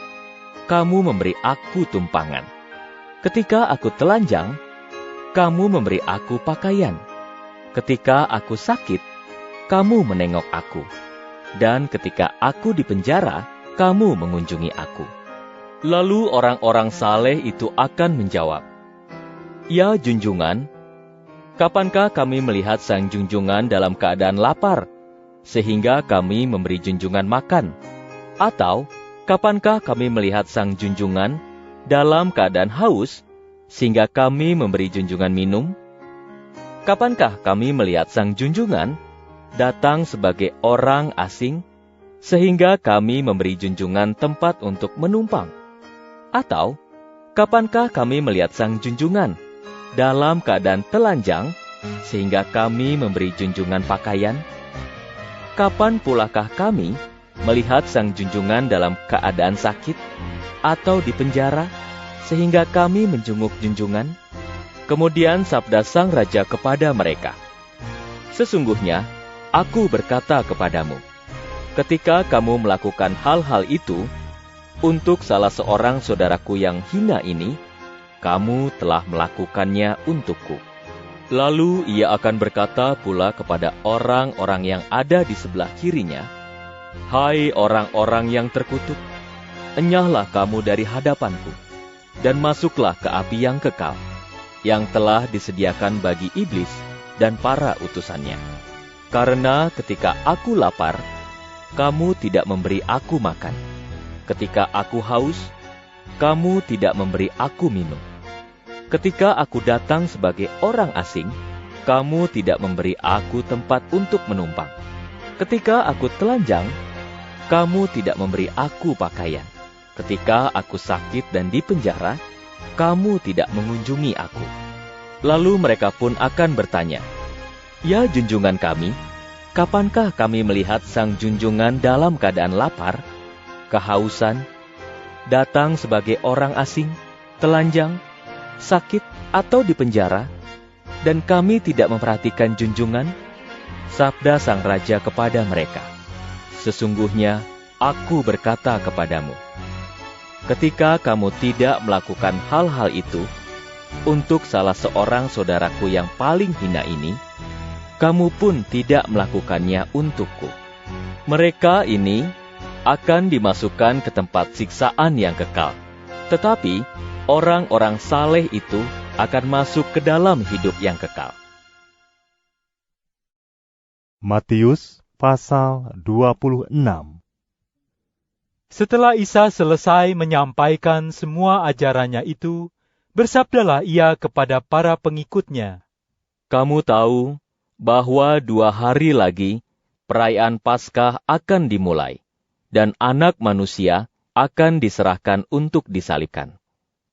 kamu memberi aku tumpangan. Ketika aku telanjang, kamu memberi aku pakaian. Ketika aku sakit, kamu menengok aku. Dan ketika aku di penjara, kamu mengunjungi aku. Lalu orang-orang saleh itu akan menjawab, ya junjungan, kapankah kami melihat sang junjungan dalam keadaan lapar, sehingga kami memberi junjungan makan? Atau, kapankah kami melihat sang junjungan dalam keadaan haus, sehingga kami memberi junjungan minum? Kapankah kami melihat sang junjungan datang sebagai orang asing, sehingga kami memberi junjungan tempat untuk menumpang? Atau, kapankah kami melihat sang junjungan dalam keadaan telanjang, sehingga kami memberi junjungan pakaian? Kapan pulakah kami melihat sang junjungan dalam keadaan sakit, atau di penjara, sehingga kami menjenguk junjungan? Kemudian sabda sang raja kepada mereka, sesungguhnya aku berkata kepadamu, ketika kamu melakukan hal-hal itu untuk salah seorang saudaraku yang hina ini, kamu telah melakukannya untukku. Lalu ia akan berkata pula kepada orang-orang yang ada di sebelah kirinya, hai orang-orang yang terkutuk, enyahlah kamu dari hadapanku, dan masuklah ke api yang kekal, yang telah disediakan bagi iblis dan para utusannya. Karena ketika aku lapar, kamu tidak memberi aku makan. Ketika aku haus, kamu tidak memberi aku minum. Ketika aku datang sebagai orang asing, kamu tidak memberi aku tempat untuk menumpang. Ketika aku telanjang, kamu tidak memberi aku pakaian. Ketika aku sakit dan di penjara, kamu tidak mengunjungi aku. Lalu mereka pun akan bertanya, "Ya junjungan kami, kapankah kami melihat sang junjungan dalam keadaan lapar, kehausan, datang sebagai orang asing, telanjang, sakit, atau di penjara, dan kami tidak memperhatikan junjungan?" Sabda sang raja kepada mereka, "Sesungguhnya aku berkata kepadamu, ketika kamu tidak melakukan hal-hal itu untuk salah seorang saudaraku yang paling hina ini, kamu pun tidak melakukannya untukku." Mereka ini akan dimasukkan ke tempat siksaan yang kekal, tetapi orang-orang saleh itu akan masuk ke dalam hidup yang kekal. Matius pasal 26. Setelah Isa selesai menyampaikan semua ajarannya itu, bersabdalah ia kepada para pengikutnya, "Kamu tahu bahwa 2 hari lagi perayaan Paskah akan dimulai, dan Anak Manusia akan diserahkan untuk disalibkan."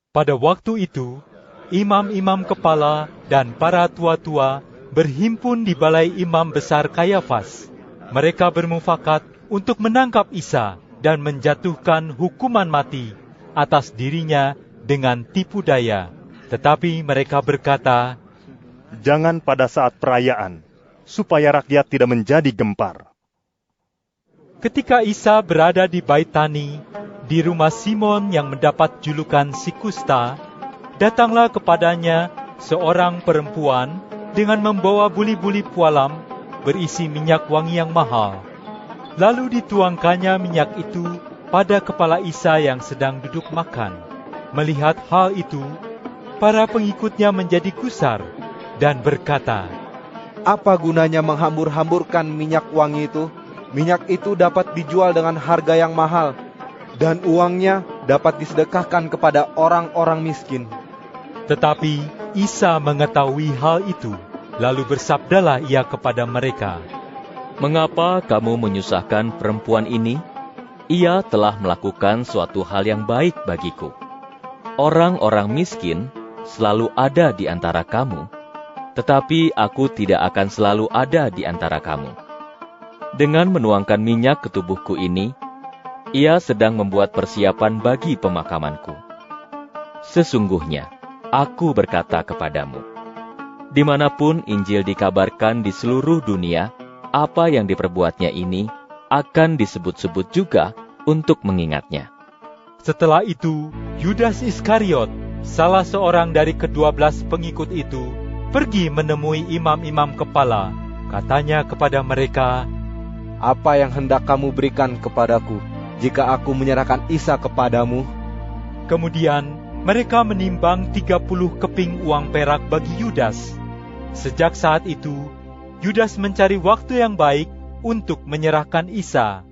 Pada waktu itu, imam-imam kepala dan para tua-tua berhimpun di balai imam besar Kayafas. Mereka bermufakat untuk menangkap Isa dan menjatuhkan hukuman mati atas dirinya dengan tipu daya. Tetapi mereka berkata, "Jangan pada saat perayaan, supaya rakyat tidak menjadi gempar." Ketika Isa berada di Baitani, di rumah Simon yang mendapat julukan si Kusta, datanglah kepadanya seorang perempuan dengan membawa buli-buli pualam berisi minyak wangi yang mahal. Lalu dituangkannya minyak itu pada kepala Isa yang sedang duduk makan. Melihat hal itu, para pengikutnya menjadi gusar dan berkata, "Apa gunanya menghambur-hamburkan minyak wangi itu? Minyak itu dapat dijual dengan harga yang mahal, dan uangnya dapat disedekahkan kepada orang-orang miskin." Tetapi Isa mengetahui hal itu, lalu bersabdalah ia kepada mereka, "Mengapa kamu menyusahkan perempuan ini? Ia telah melakukan suatu hal yang baik bagiku. Orang-orang miskin selalu ada di antara kamu, tetapi aku tidak akan selalu ada di antara kamu. Dengan menuangkan minyak ke tubuhku ini, ia sedang membuat persiapan bagi pemakamanku. Sesungguhnya, aku berkata kepadamu, dimanapun Injil dikabarkan di seluruh dunia, apa yang diperbuatnya ini akan disebut-sebut juga untuk mengingatnya." Setelah itu, Yudas Iskariot, salah seorang dari ke-12 pengikut itu, pergi menemui imam-imam kepala. Katanya kepada mereka, "Apa yang hendak kamu berikan kepadaku jika aku menyerahkan Isa kepadamu?" Kemudian mereka menimbang 30 keping uang perak bagi Yudas. Sejak saat itu, Yudas mencari waktu yang baik untuk menyerahkan Isa.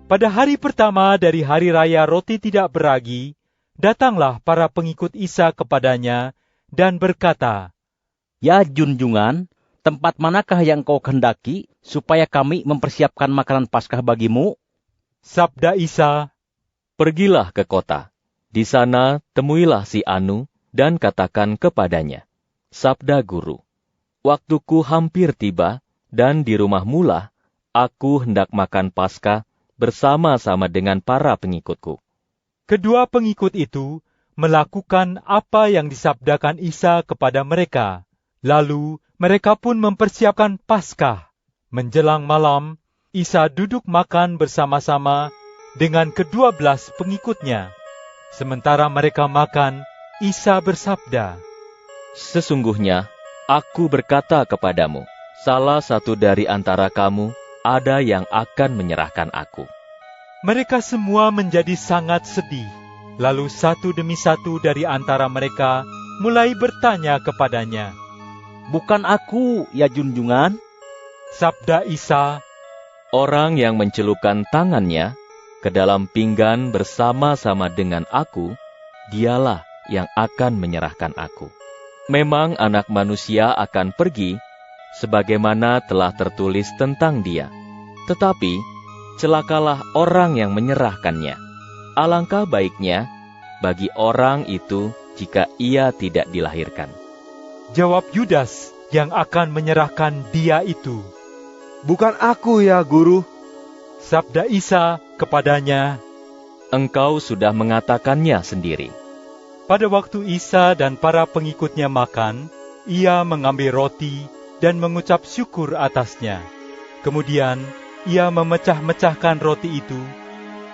Pada hari pertama dari hari raya roti tidak beragi, datanglah para pengikut Isa kepadanya dan berkata, "Ya junjungan, tempat manakah yang kau kehendaki supaya kami mempersiapkan makanan Paskah bagimu?" Sabda Isa, "Pergilah ke kota. Di sana temuilah si Anu dan katakan kepadanya, Sabda Guru, waktuku hampir tiba dan di rumahmu lah aku hendak makan Paskah bersama-sama dengan para pengikutku." Kedua pengikut itu melakukan apa yang disabdakan Isa kepada mereka. Lalu mereka pun mempersiapkan Paskah. Menjelang malam, Isa duduk makan bersama-sama dengan ke-12 pengikutnya. Sementara mereka makan, Isa bersabda, "Sesungguhnya, aku berkata kepadamu, salah satu dari antara kamu ada yang akan menyerahkan aku." Mereka semua menjadi sangat sedih. Lalu satu demi satu dari antara mereka mulai bertanya kepadanya, "Bukan aku, ya junjungan?" Sabda Isa, "Orang yang mencelupkan tangannya ke dalam pinggan bersama-sama dengan aku, dialah yang akan menyerahkan aku. Memang anak manusia akan pergi, sebagaimana telah tertulis tentang dia. Tetapi, celakalah orang yang menyerahkannya. Alangkah baiknya bagi orang itu jika ia tidak dilahirkan." Jawab Yudas yang akan menyerahkan dia itu, "Bukan aku ya, Guru." Sabda Isa kepadanya, "Engkau sudah mengatakannya sendiri." Pada waktu Isa dan para pengikutnya makan, ia mengambil roti dan mengucap syukur atasnya. Kemudian ia memecah-mecahkan roti itu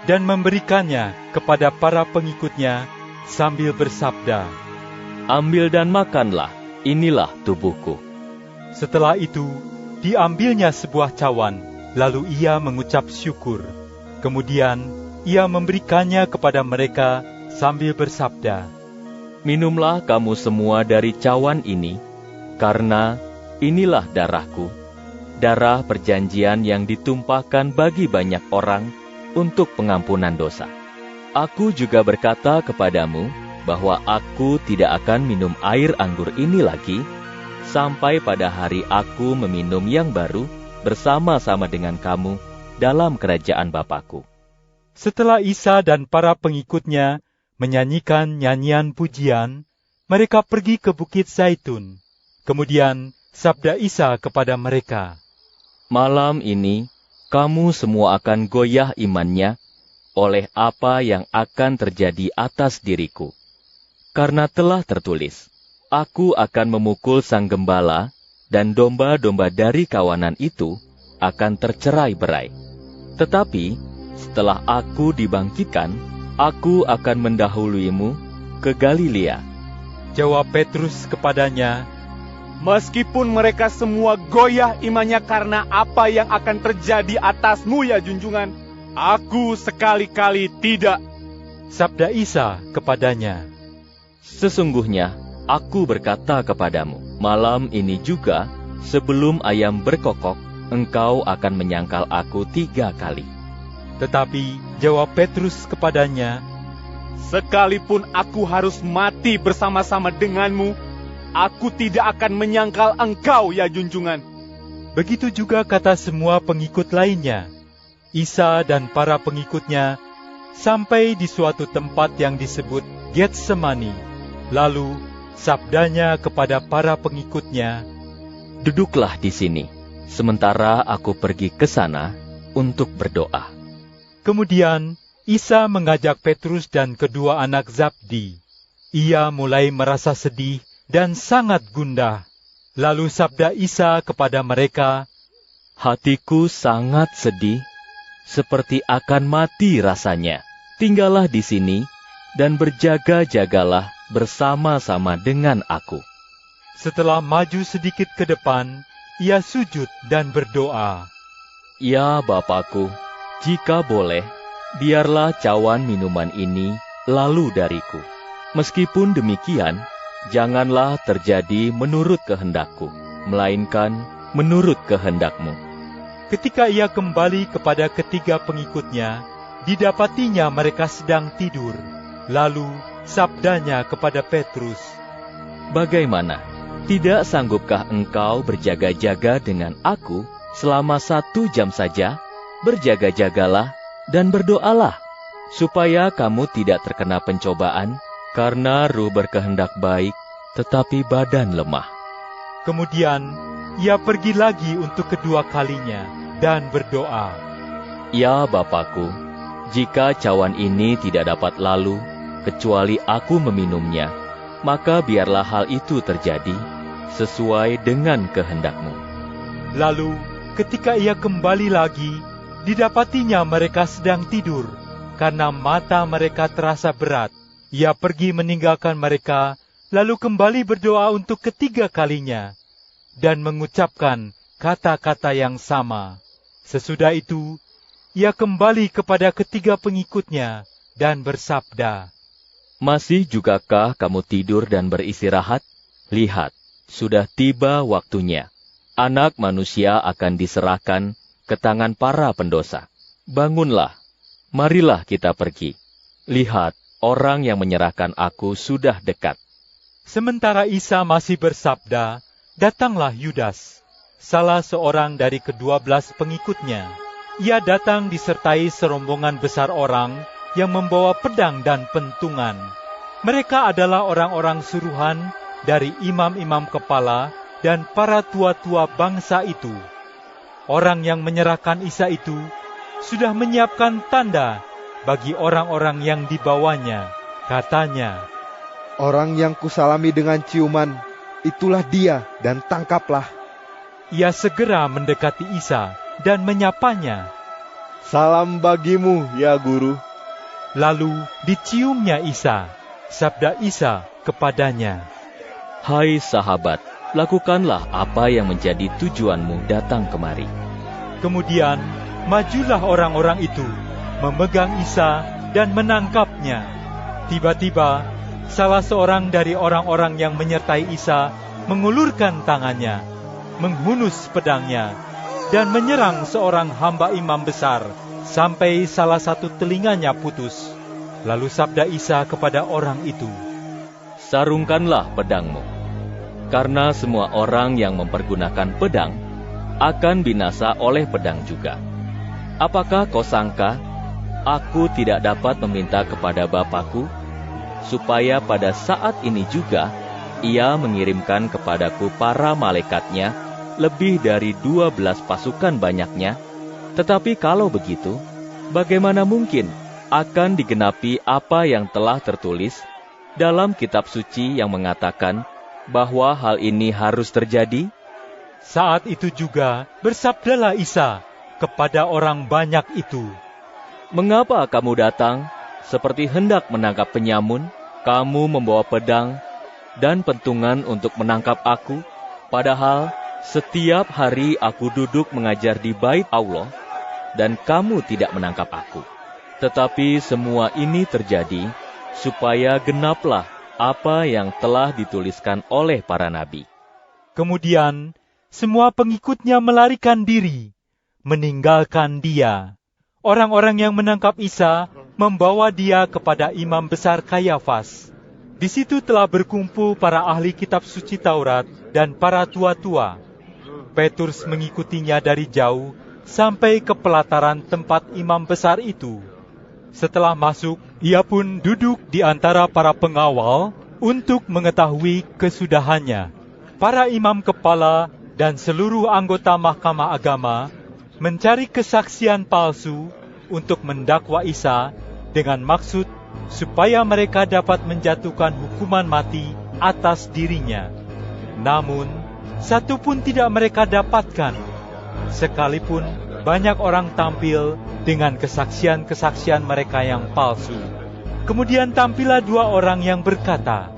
dan memberikannya kepada para pengikutnya sambil bersabda, "Ambil dan makanlah, inilah tubuhku." Setelah itu, diambilnya sebuah cawan, lalu ia mengucap syukur. Kemudian ia memberikannya kepada mereka sambil bersabda, "Minumlah kamu semua dari cawan ini, karena inilah darahku, darah perjanjian yang ditumpahkan bagi banyak orang untuk pengampunan dosa. Aku juga berkata kepadamu bahwa aku tidak akan minum air anggur ini lagi, sampai pada hari aku meminum yang baru bersama-sama dengan kamu dalam kerajaan Bapa-Ku." Setelah Isa dan para pengikutnya menyanyikan nyanyian pujian, mereka pergi ke Bukit Zaitun. Kemudian sabda Isa kepada mereka, "Malam ini kamu semua akan goyah imannya oleh apa yang akan terjadi atas diriku. Karena telah tertulis, aku akan memukul sang gembala, dan domba-domba dari kawanan itu akan tercerai-berai. Tetapi setelah aku dibangkitkan, aku akan mendahuluimu ke Galilea." Jawab Petrus kepadanya, "Meskipun mereka semua goyah imannya karena apa yang akan terjadi atasmu ya junjungan, aku sekali-kali tidak." Sabda Isa kepadanya, "Sesungguhnya aku berkata kepadamu, malam ini juga sebelum ayam berkokok, engkau akan menyangkal aku 3 kali." Tetapi jawab Petrus kepadanya, "Sekalipun aku harus mati bersama-sama denganmu, aku tidak akan menyangkal engkau ya junjungan." Begitu juga kata semua pengikut lainnya. Isa dan para pengikutnya sampai di suatu tempat yang disebut Getsemani. Lalu sabdanya kepada para pengikutnya, "Duduklah di sini, sementara aku pergi ke sana untuk berdoa." Kemudian Isa mengajak Petrus dan kedua anak Zabdi. Ia mulai merasa sedih dan sangat gundah. Lalu sabda Isa kepada mereka, "Hatiku sangat sedih, seperti akan mati rasanya. Tinggallah di sini dan berjaga-jagalah bersama-sama dengan aku." Setelah maju sedikit ke depan, ia sujud dan berdoa, "Ya Bapa-Ku, jika boleh, biarlah cawan minuman ini lalu dariku. Meskipun demikian, janganlah terjadi menurut kehendak-Ku, melainkan menurut kehendak-Mu." Ketika ia kembali kepada ketiga pengikutnya, didapatinya mereka sedang tidur. Lalu sabdanya kepada Petrus, "Bagaimana? Tidak sanggupkah engkau berjaga-jaga dengan aku selama 1 jam saja? Berjaga-jagalah dan berdoalah, supaya kamu tidak terkena pencobaan, karena ruh berkehendak baik, tetapi badan lemah." Kemudian ia pergi lagi untuk kedua kalinya dan berdoa, "Ya Bapa-Ku, jika cawan ini tidak dapat lalu, kecuali aku meminumnya, maka biarlah hal itu terjadi sesuai dengan kehendak-Mu." Lalu ketika ia kembali lagi, didapatinya mereka sedang tidur, karena mata mereka terasa berat. Ia pergi meninggalkan mereka, lalu kembali berdoa untuk ketiga kalinya, dan mengucapkan kata-kata yang sama. Sesudah itu, ia kembali kepada ketiga pengikutnya dan bersabda, "Masih jugakah kamu tidur dan beristirahat? Lihat, sudah tiba waktunya. Anak manusia akan diserahkan ke tangan para pendosa. Bangunlah, marilah kita pergi. Lihat, orang yang menyerahkan aku sudah dekat." Sementara Isa masih bersabda, datanglah Yudas, salah seorang dari ke-12 pengikutnya. Ia datang disertai serombongan besar orang yang membawa pedang dan pentungan. Mereka adalah orang-orang suruhan dari imam-imam kepala dan para tua-tua bangsa itu. Orang yang menyerahkan Isa itu sudah menyiapkan tanda bagi orang-orang yang dibawanya. Katanya, "Orang yang kusalami dengan ciuman, itulah dia, dan tangkaplah." Ia segera mendekati Isa dan menyapanya. "Salam bagimu, ya Guru." Lalu diciumnya Isa. Sabda Isa kepadanya, "Hai sahabat, lakukanlah apa yang menjadi tujuanmu datang kemari." Kemudian majulah orang-orang itu, memegang Isa dan menangkapnya. Tiba-tiba, salah seorang dari orang-orang yang menyertai Isa mengulurkan tangannya, menghunus pedangnya, dan menyerang seorang hamba imam besar, sampai salah satu telinganya putus. Lalu sabda Isa kepada orang itu, "Sarungkanlah pedangmu, karena semua orang yang mempergunakan pedang akan binasa oleh pedang juga. Apakah kau sangka aku tidak dapat meminta kepada Bapakku, supaya pada saat ini juga Ia mengirimkan kepadaku para malaikatnya lebih dari 12 pasukan banyaknya? Tetapi kalau begitu, bagaimana mungkin akan digenapi apa yang telah tertulis dalam kitab suci yang mengatakan bahwa hal ini harus terjadi?" Saat itu juga bersabdalah Isa kepada orang banyak itu, "Mengapa kamu datang seperti hendak menangkap penyamun? Kamu membawa pedang dan pentungan untuk menangkap aku, padahal setiap hari aku duduk mengajar di bait Allah, dan kamu tidak menangkap aku. Tetapi semua ini terjadi supaya genaplah apa yang telah dituliskan oleh para nabi." Kemudian semua pengikutnya melarikan diri, meninggalkan dia. Orang-orang yang menangkap Isa membawa dia kepada imam besar Kayafas. Di situ telah berkumpul para ahli kitab suci Taurat dan para tua-tua. Petrus mengikutinya dari jauh sampai ke pelataran tempat imam besar itu. Setelah masuk, ia pun duduk di antara para pengawal untuk mengetahui kesudahannya. Para imam kepala dan seluruh anggota mahkamah agama mencari kesaksian palsu untuk mendakwa Isa dengan maksud supaya mereka dapat menjatuhkan hukuman mati atas dirinya. Namun, satu pun tidak mereka dapatkan, sekalipun banyak orang tampil dengan kesaksian-kesaksian mereka yang palsu. Kemudian tampillah 2 orang yang berkata,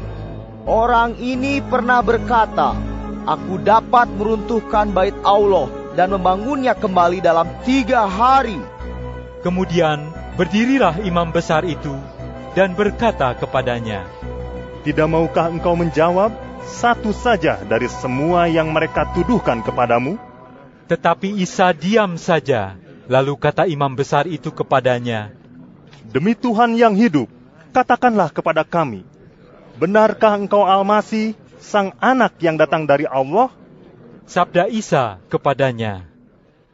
"Orang ini pernah berkata, aku dapat meruntuhkan bait Allah dan membangunnya kembali dalam 3 hari. Kemudian berdirilah imam besar itu dan berkata kepadanya, "Tidak maukah engkau menjawab satu saja dari semua yang mereka tuduhkan kepadamu?" Tetapi Isa diam saja. Lalu kata imam besar itu kepadanya, "Demi Tuhan yang hidup, katakanlah kepada kami, benarkah engkau Al-Masih, Sang Anak yang datang dari Allah?" Sabda Isa kepadanya,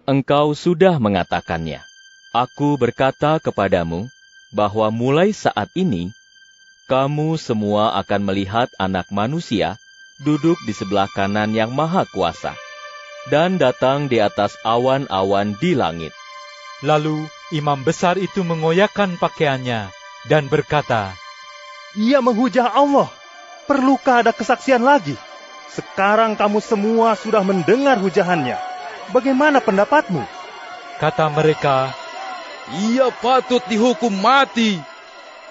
"Engkau sudah mengatakannya. Aku berkata kepadamu bahwa mulai saat ini, kamu semua akan melihat Anak Manusia duduk di sebelah kanan Yang Maha Kuasa, dan datang di atas awan-awan di langit." Lalu imam besar itu mengoyakkan pakaiannya dan berkata, "Ia menghujah Allah. Perlukah ada kesaksian lagi? Sekarang kamu semua sudah mendengar hujahannya. Bagaimana pendapatmu?" Kata mereka, "Ia patut dihukum mati."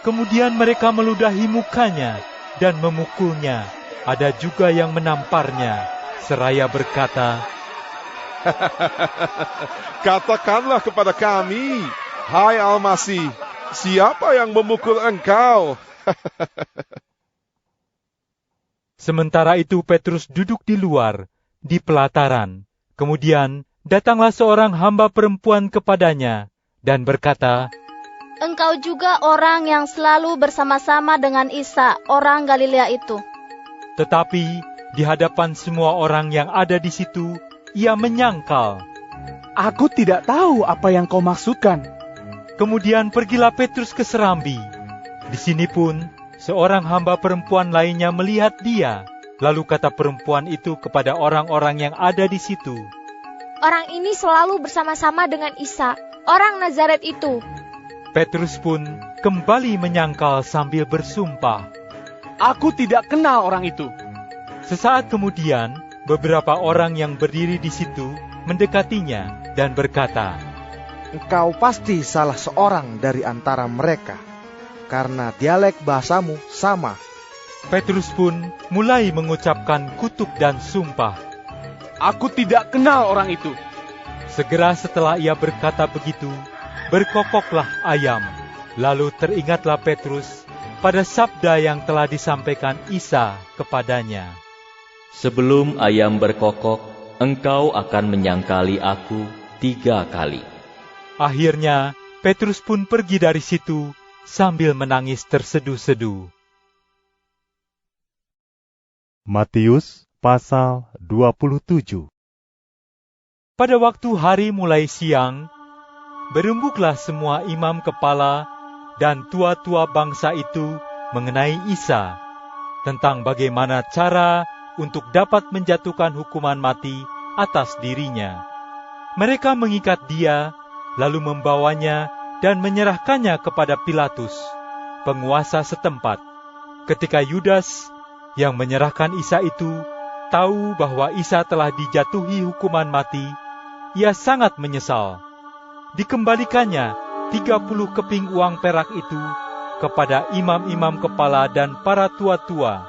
Kemudian mereka meludahi mukanya dan memukulnya. Ada juga yang menamparnya, seraya berkata, Katakanlah kepada kami, hai Al-Masih, siapa yang memukul engkau? Sementara itu Petrus duduk di luar, di pelataran. Kemudian datanglah seorang hamba perempuan kepadanya dan berkata, Engkau juga orang yang selalu bersama-sama dengan Isa, orang Galilea itu. Tetapi di hadapan semua orang yang ada di situ, ia menyangkal. Aku tidak tahu apa yang kau maksudkan. Kemudian pergilah Petrus ke serambi. Di sini pun seorang hamba perempuan lainnya melihat dia. Lalu kata perempuan itu kepada orang-orang yang ada di situ, Orang ini selalu bersama-sama dengan Isa, orang Nazaret itu. Petrus pun kembali menyangkal sambil bersumpah, Aku tidak kenal orang itu. Sesaat kemudian, beberapa orang yang berdiri di situ mendekatinya dan berkata, Engkau pasti salah seorang dari antara mereka, karena dialek bahasamu sama. Petrus pun mulai mengucapkan kutuk dan sumpah. Aku tidak kenal orang itu. Segera setelah ia berkata begitu, berkokoklah ayam. Lalu teringatlah Petrus pada sabda yang telah disampaikan Isa kepadanya. Sebelum ayam berkokok, engkau akan menyangkali aku 3 kali. Akhirnya, Petrus pun pergi dari situ sambil menangis terseduh-seduh. Matius pasal 27. Pada waktu hari mulai siang, berembuklah semua imam kepala dan tua-tua bangsa itu mengenai Isa, tentang bagaimana cara untuk dapat menjatuhkan hukuman mati atas dirinya. Mereka mengikat dia, lalu membawanya dan menyerahkannya kepada Pilatus, penguasa setempat. Ketika Yudas yang menyerahkan Isa itu tahu bahwa Isa telah dijatuhi hukuman mati, ia sangat menyesal. Dikembalikannya 30 keping uang perak itu kepada imam-imam kepala dan para tua-tua.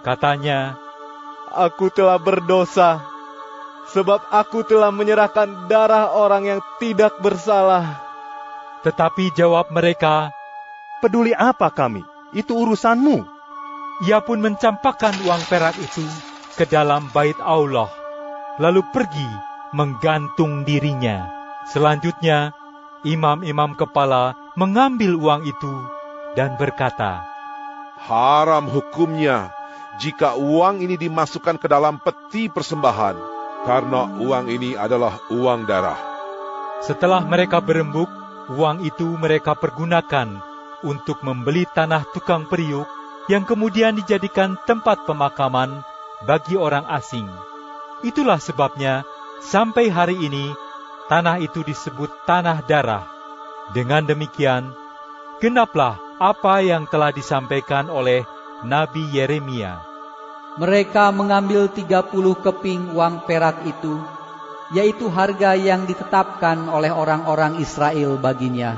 Katanya, Aku telah berdosa, sebab aku telah menyerahkan darah orang yang tidak bersalah. Tetapi jawab mereka, Peduli apa kami? Itu urusanmu. Ia pun mencampakkan uang perak itu ke dalam bait Allah, lalu pergi menggantung dirinya. Selanjutnya, imam-imam kepala mengambil uang itu dan berkata, Haram hukumnya jika uang ini dimasukkan ke dalam peti persembahan, karena uang ini adalah uang darah. Setelah mereka berembuk, uang itu mereka pergunakan untuk membeli tanah tukang periuk yang kemudian dijadikan tempat pemakaman bagi orang asing. Itulah sebabnya sampai hari ini tanah itu disebut tanah darah. Dengan demikian, genaplah apa yang telah disampaikan oleh Nabi Yeremia. Mereka mengambil 30 keping uang perak itu, yaitu harga yang ditetapkan oleh orang-orang Israel baginya.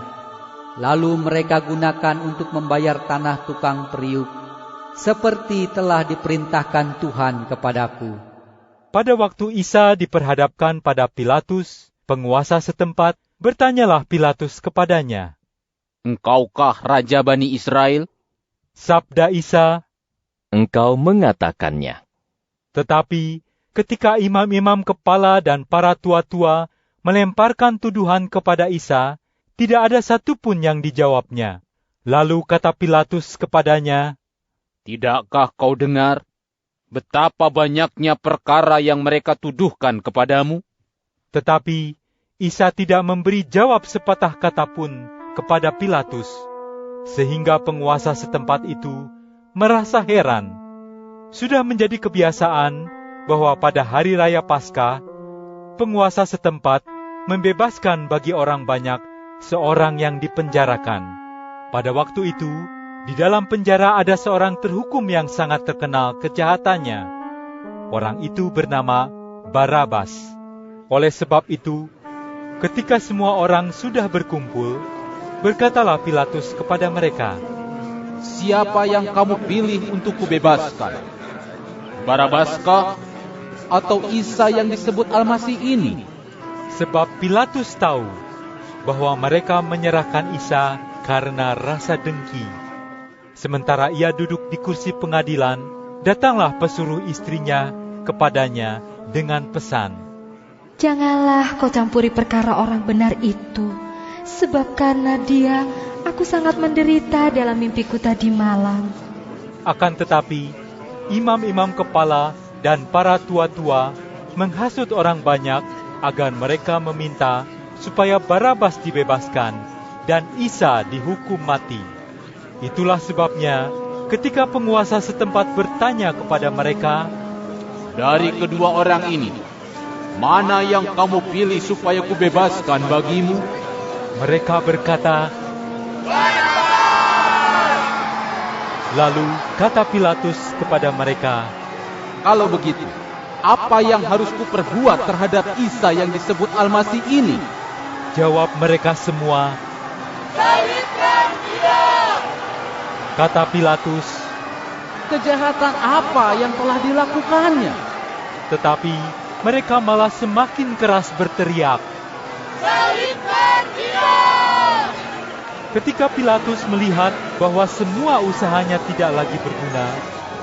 Lalu mereka gunakan untuk membayar tanah tukang periuk, seperti telah diperintahkan Tuhan kepadaku. Pada waktu Isa diperhadapkan pada Pilatus, penguasa setempat, bertanyalah Pilatus kepadanya, Engkaukah Raja Bani Israel? Sabda Isa, Engkau mengatakannya. Tetapi ketika imam-imam kepala dan para tua-tua melemparkan tuduhan kepada Isa, tidak ada satupun yang dijawabnya. Lalu kata Pilatus kepadanya, Tidakkah kau dengar betapa banyaknya perkara yang mereka tuduhkan kepadamu? Tetapi Isa tidak memberi jawab sepatah kata pun kepada Pilatus, sehingga penguasa setempat itu merasa heran. Sudah menjadi kebiasaan bahwa pada hari raya Paskah, penguasa setempat membebaskan bagi orang banyak seorang yang dipenjarakan. Pada waktu itu, di dalam penjara ada seorang terhukum yang sangat terkenal kejahatannya. Orang itu bernama Barabas. Oleh sebab itu, ketika semua orang sudah berkumpul, berkatalah Pilatus kepada mereka, Siapa yang kamu pilih untuk kubebaskan? Barabaskah atau Isa yang disebut Al-Masih ini? Sebab Pilatus tahu bahwa mereka menyerahkan Isa karena rasa dengki. Sementara ia duduk di kursi pengadilan, datanglah pesuruh istrinya kepadanya dengan pesan, "Janganlah kau campuri perkara orang benar itu, sebab karena dia, aku sangat menderita dalam mimpiku tadi malam." Akan tetapi, imam-imam kepala dan para tua-tua menghasut orang banyak agar mereka meminta supaya Barabas dibebaskan dan Isa dihukum mati. Itulah sebabnya ketika penguasa setempat bertanya kepada mereka, "Dari kedua orang ini, mana yang kamu pilih supaya kubebaskan bagimu?" Mereka berkata, "Barabas!" Lalu kata Pilatus kepada mereka, "Kalau begitu, apa yang harus kuperbuat terhadap Isa yang disebut Al-Masih ini?" Jawab mereka semua, "Salibkan dia!" Kata Pilatus, "Kejahatan apa yang telah dilakukannya?" Tetapi mereka malah semakin keras berteriak, "Salibkan dia!" Ketika Pilatus melihat bahwa semua usahanya tidak lagi berguna,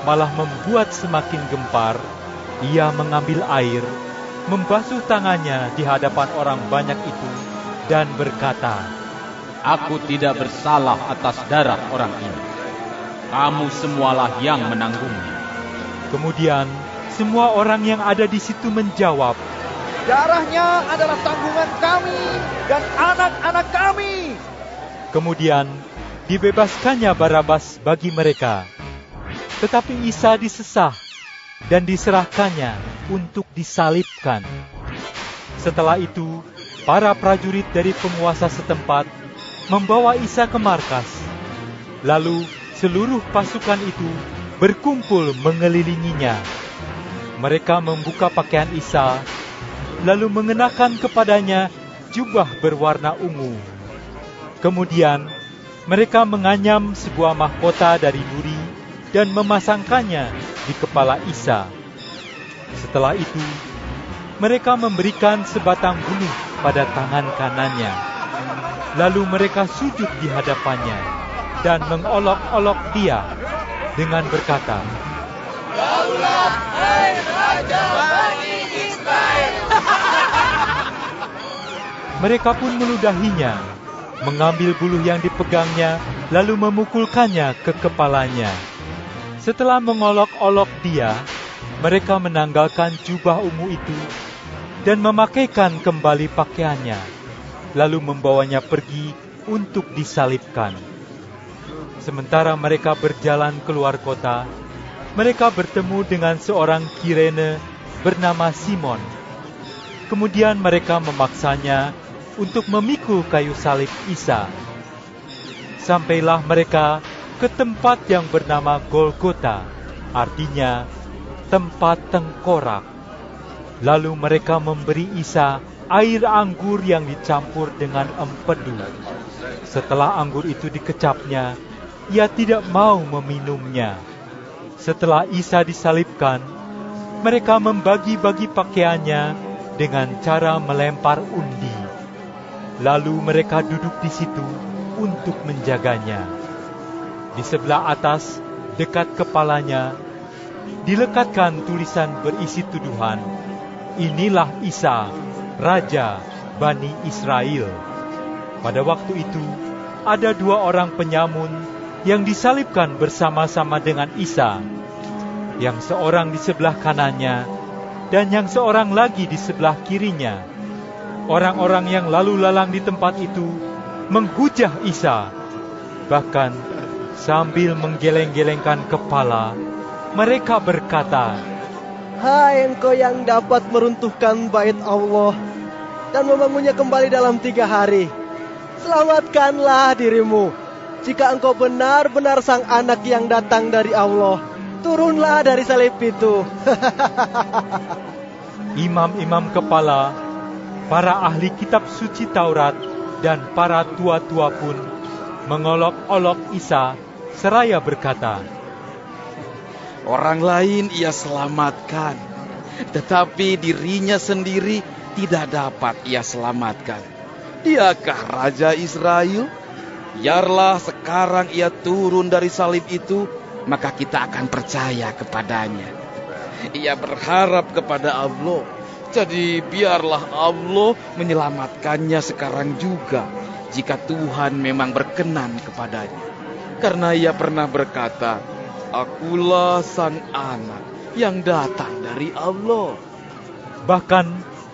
malah membuat semakin gempar, ia mengambil air, membasuh tangannya di hadapan orang banyak itu, dan berkata, "Aku tidak bersalah atas darah orang ini. Kamu semualah yang menanggungnya." Kemudian semua orang yang ada di situ menjawab, "Darahnya adalah tanggungan kami dan anak-anak kami." Kemudian dibebaskannya Barabas bagi mereka. Tetapi Isa disesah dan diserahkannya untuk disalibkan. Setelah itu, para prajurit dari penguasa setempat membawa Isa ke markas. Lalu seluruh pasukan itu berkumpul mengelilinginya. Mereka membuka pakaian Isa, lalu mengenakan kepadanya jubah berwarna ungu. Kemudian mereka menganyam sebuah mahkota dari duri dan memasangkannya di kepala Isa. Setelah itu, mereka memberikan sebatang bunuh pada tangan kanannya. Lalu mereka sujud di hadapannya dan mengolok-olok dia dengan berkata, "Daulah, hai Raja Bani Israel!" Mereka pun meludahinya, mengambil buluh yang dipegangnya, lalu memukulkannya ke kepalanya. Setelah mengolok-olok dia, mereka menanggalkan jubah ungu itu dan memakaikan kembali pakaiannya, lalu membawanya pergi untuk disalibkan. Sementara mereka berjalan keluar kota, mereka bertemu dengan seorang Kirene bernama Simon. Kemudian mereka memaksanya untuk memikul kayu salib Isa. Sampailah mereka ke tempat yang bernama Golgota, artinya tempat tengkorak. Lalu mereka memberi Isa air anggur yang dicampur dengan empedu. Setelah anggur itu dikecapnya, ia tidak mau meminumnya. Setelah Isa disalibkan, mereka membagi-bagi pakaiannya dengan cara melempar undi. Lalu mereka duduk di situ untuk menjaganya. Di sebelah atas, dekat kepalanya, dilekatkan tulisan berisi tuduhan, "Inilah Isa, Raja Bani Israel." Pada waktu itu, ada dua orang penyamun yang disalibkan bersama-sama dengan Isa. Yang seorang di sebelah kanannya, dan yang seorang lagi di sebelah kirinya. Orang-orang yang lalu lalang di tempat itu menghujah Isa. Bahkan sambil menggeleng-gelengkan kepala, mereka berkata, "Hai engkau yang dapat meruntuhkan bait Allah dan membangunnya kembali dalam 3 hari. Selamatkanlah dirimu. Jika engkau benar-benar sang anak yang datang dari Allah, turunlah dari salib itu." Imam-imam kepala, para ahli kitab suci Taurat, dan para tua-tua pun mengolok-olok Isa seraya berkata, "Orang lain ia selamatkan, tetapi dirinya sendiri tidak dapat ia selamatkan. Diakah Raja Israel? Biarlah sekarang ia turun dari salib itu, maka kita akan percaya kepadanya. Ia berharap kepada Allah, jadi biarlah Allah menyelamatkannya sekarang juga, jika Tuhan memang berkenan kepadanya. Karena ia pernah berkata, "Akulah sang anak yang datang dari Allah." Bahkan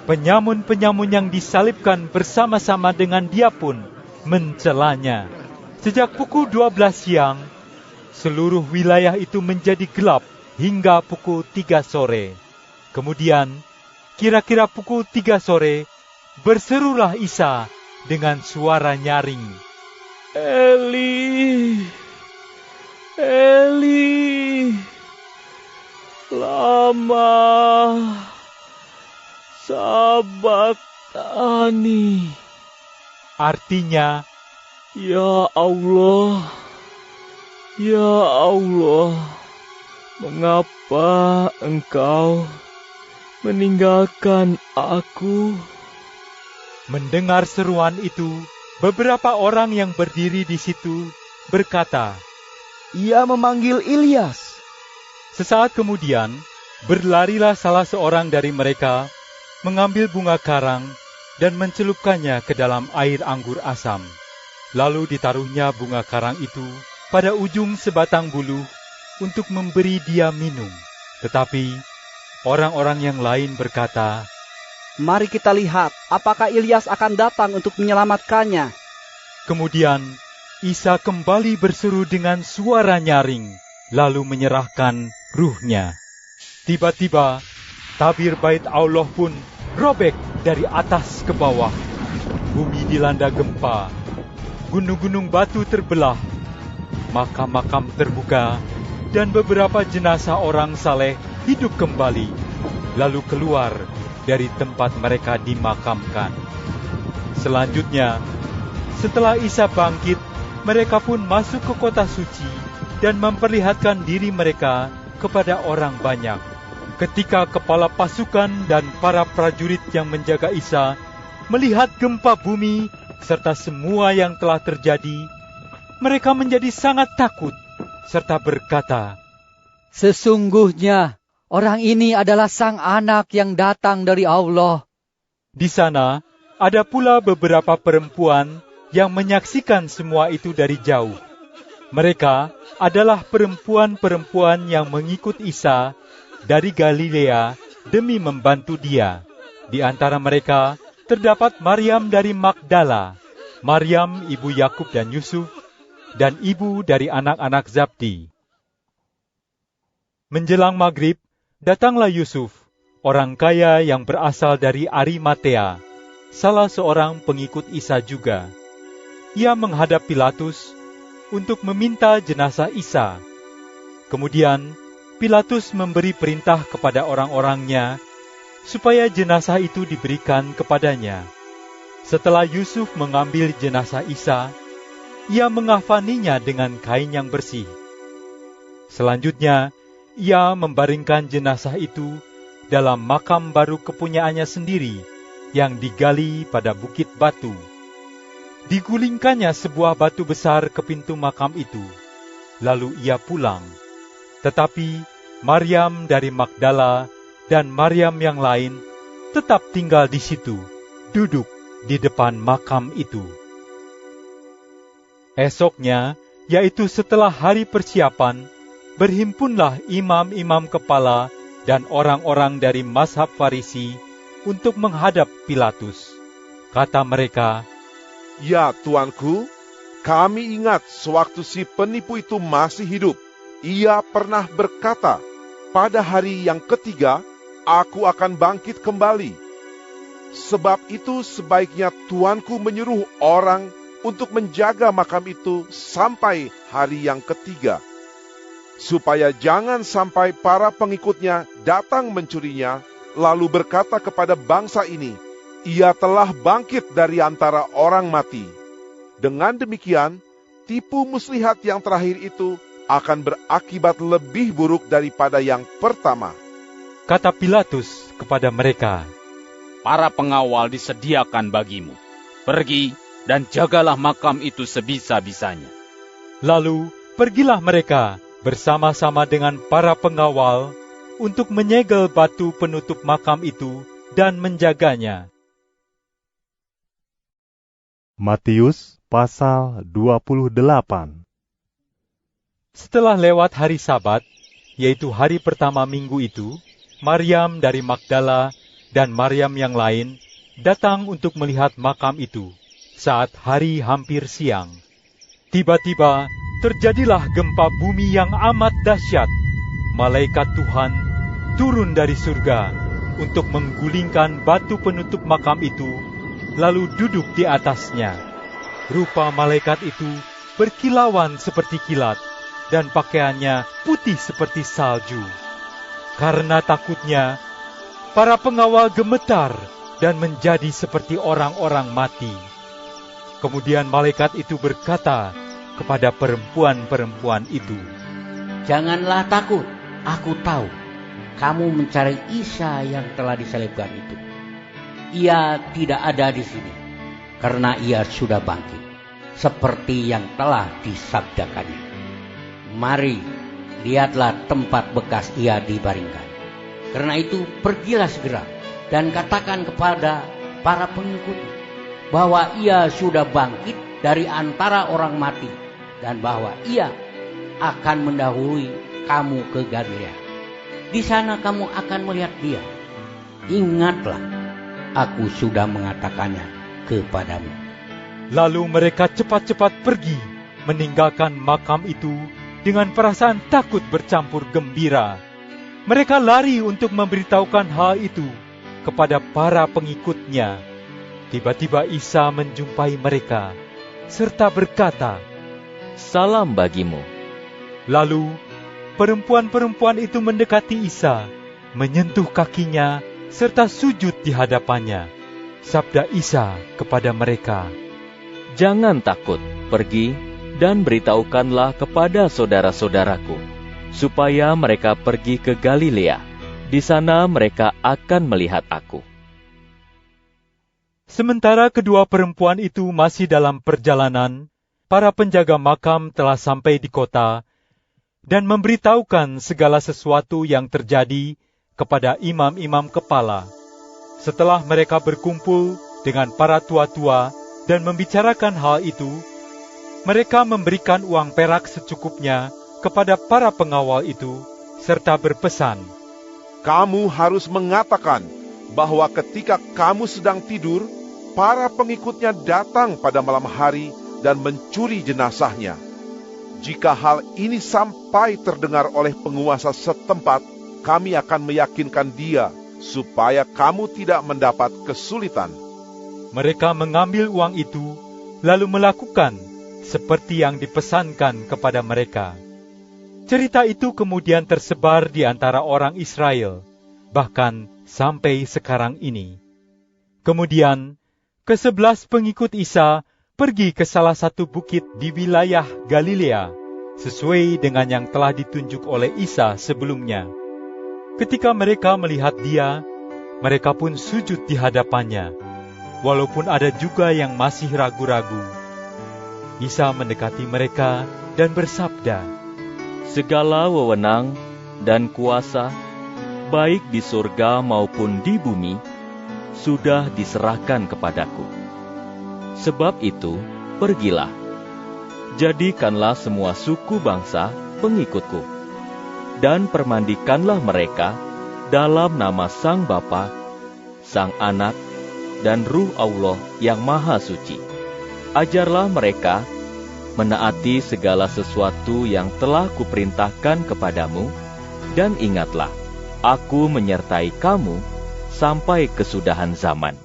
penyamun-penyamun yang disalibkan bersama-sama dengan dia pun mencelanya. Sejak pukul 12 siang, seluruh wilayah itu menjadi gelap hingga pukul 3 sore. Kemudian, kira-kira pukul 3 sore, berserulah Isa dengan suara nyaring, "Eli, Eli, lama sabachthani." Artinya, "Ya Allah, ya Allah, mengapa Engkau meninggalkan aku?" Mendengar seruan itu, beberapa orang yang berdiri di situ berkata, "Ia memanggil Ilyas." Sesaat kemudian, berlarilah salah seorang dari mereka, mengambil bunga karang dan mencelupkannya ke dalam air anggur asam. Lalu ditaruhnya bunga karang itu pada ujung sebatang buluh untuk memberi dia minum. Tetapi orang-orang yang lain berkata, "Mari kita lihat apakah Ilyas akan datang untuk menyelamatkannya." Kemudian Isa kembali berseru dengan suara nyaring, lalu menyerahkan ruhnya. Tiba-tiba tabir bait Allah pun robek dari atas ke bawah. Bumi dilanda gempa, gunung-gunung batu terbelah, makam-makam terbuka, dan beberapa jenazah orang saleh hidup kembali, lalu keluar dari tempat mereka dimakamkan. Selanjutnya, setelah Isa bangkit, mereka pun masuk ke kota suci dan memperlihatkan diri mereka kepada orang banyak. Ketika kepala pasukan dan para prajurit yang menjaga Isa melihat gempa bumi serta semua yang telah terjadi, mereka menjadi sangat takut serta berkata, "Sesungguhnya orang ini adalah sang anak yang datang dari Allah." Di sana ada pula beberapa perempuan yang menyaksikan semua itu dari jauh. Mereka adalah perempuan-perempuan yang mengikut Isa dari Galilea demi membantu dia. Di antara mereka terdapat Maryam dari Magdala, Maryam ibu Yakub dan Yusuf, dan ibu dari anak-anak Zabdi. Menjelang maghrib, datanglah Yusuf, orang kaya yang berasal dari Arimatea, salah seorang pengikut Isa juga. Ia menghadap Pilatus untuk meminta jenazah Isa. Kemudian Pilatus memberi perintah kepada orang-orangnya supaya jenazah itu diberikan kepadanya. Setelah Yusuf mengambil jenazah Isa, ia mengafaninya dengan kain yang bersih. Selanjutnya, ia membaringkan jenazah itu dalam makam baru kepunyaannya sendiri yang digali pada bukit batu. Digulingkannya sebuah batu besar ke pintu makam itu, lalu ia pulang. Tetapi Maryam dari Magdala dan Maryam yang lain tetap tinggal di situ, duduk di depan makam itu. Esoknya, yaitu setelah hari persiapan, berhimpunlah imam-imam kepala dan orang-orang dari mazhab Farisi untuk menghadap Pilatus. Kata mereka, "Ya Tuanku, kami ingat sewaktu si penipu itu masih hidup, ia pernah berkata, 'Pada hari yang ketiga, aku akan bangkit kembali.' Sebab itu sebaiknya Tuanku menyuruh orang untuk menjaga makam itu sampai hari yang ketiga, supaya jangan sampai para pengikutnya datang mencurinya, lalu berkata kepada bangsa ini, 'Ia telah bangkit dari antara orang mati.' Dengan demikian, tipu muslihat yang terakhir itu akan berakibat lebih buruk daripada yang pertama." Kata Pilatus kepada mereka, para pengawal disediakan bagimu. Pergi dan jagalah makam itu sebisa-bisanya." Lalu pergilah mereka bersama-sama dengan para pengawal untuk menyegel batu penutup makam itu dan menjaganya. Matius pasal 28. Setelah lewat hari Sabat, yaitu hari pertama minggu itu, Maryam dari Magdala dan Maryam yang lain datang untuk melihat makam itu saat hari hampir siang. Tiba-tiba terjadilah gempa bumi yang amat dahsyat. Malaikat Tuhan turun dari surga untuk menggulingkan batu penutup makam itu, lalu duduk di atasnya. Rupa malaikat itu berkilauan seperti kilat, dan pakaiannya putih seperti salju. Karena takutnya, para pengawal gemetar dan menjadi seperti orang-orang mati. Kemudian malaikat itu berkata kepada perempuan-perempuan itu, "Janganlah takut, aku tahu kamu mencari Isa yang telah disalibkan itu. Ia tidak ada di sini, karena ia sudah bangkit, seperti yang telah disabdakannya. Mari, lihatlah tempat bekas ia dibaringkan. Karena itu pergilah segera dan katakan kepada para pengikutnya bahwa ia sudah bangkit dari antara orang mati, dan bahwa ia akan mendahului kamu ke Galilea. Di sana kamu akan melihat dia. Ingatlah, aku sudah mengatakannya kepadamu." Lalu mereka cepat-cepat pergi, meninggalkan makam itu dengan perasaan takut bercampur gembira. Mereka lari untuk memberitahukan hal itu kepada para pengikutnya. Tiba-tiba Isa menjumpai mereka, serta berkata, "Salam bagimu." Lalu perempuan-perempuan itu mendekati Isa, menyentuh kakinya, serta sujud di hadapannya. Sabda Isa kepada mereka, "Jangan takut, pergi dan beritahukanlah kepada saudara-saudaraku, supaya mereka pergi ke Galilea. Di sana mereka akan melihat aku." Sementara kedua perempuan itu masih dalam perjalanan, para penjaga makam telah sampai di kota dan memberitahukan segala sesuatu yang terjadi kepada imam-imam kepala. Setelah mereka berkumpul dengan para tua-tua dan membicarakan hal itu, mereka memberikan uang perak secukupnya kepada para pengawal itu, serta berpesan, "Kamu harus mengatakan bahwa ketika kamu sedang tidur, para pengikutnya datang pada malam hari dan mencuri jenazahnya. Jika hal ini sampai terdengar oleh penguasa setempat, kami akan meyakinkan dia supaya kamu tidak mendapat kesulitan." Mereka mengambil uang itu, lalu melakukan seperti yang dipesankan kepada mereka. Cerita itu kemudian tersebar di antara orang Israel, bahkan sampai sekarang ini. Kemudian, ke-11 pengikut Isa pergi ke salah satu bukit di wilayah Galilea, sesuai dengan yang telah ditunjuk oleh Isa sebelumnya. Ketika mereka melihat dia, mereka pun sujud di hadapannya, walaupun ada juga yang masih ragu-ragu. Isa mendekati mereka dan bersabda, "Segala wewenang dan kuasa, baik di surga maupun di bumi, sudah diserahkan kepadaku. Sebab itu, pergilah, jadikanlah semua suku bangsa pengikutku, dan permandikanlah mereka dalam nama Sang Bapa, Sang Anak, dan Ruh Allah yang Maha Suci. Ajarlah mereka menaati segala sesuatu yang telah kuperintahkan kepadamu, dan ingatlah, aku menyertai kamu sampai kesudahan zaman."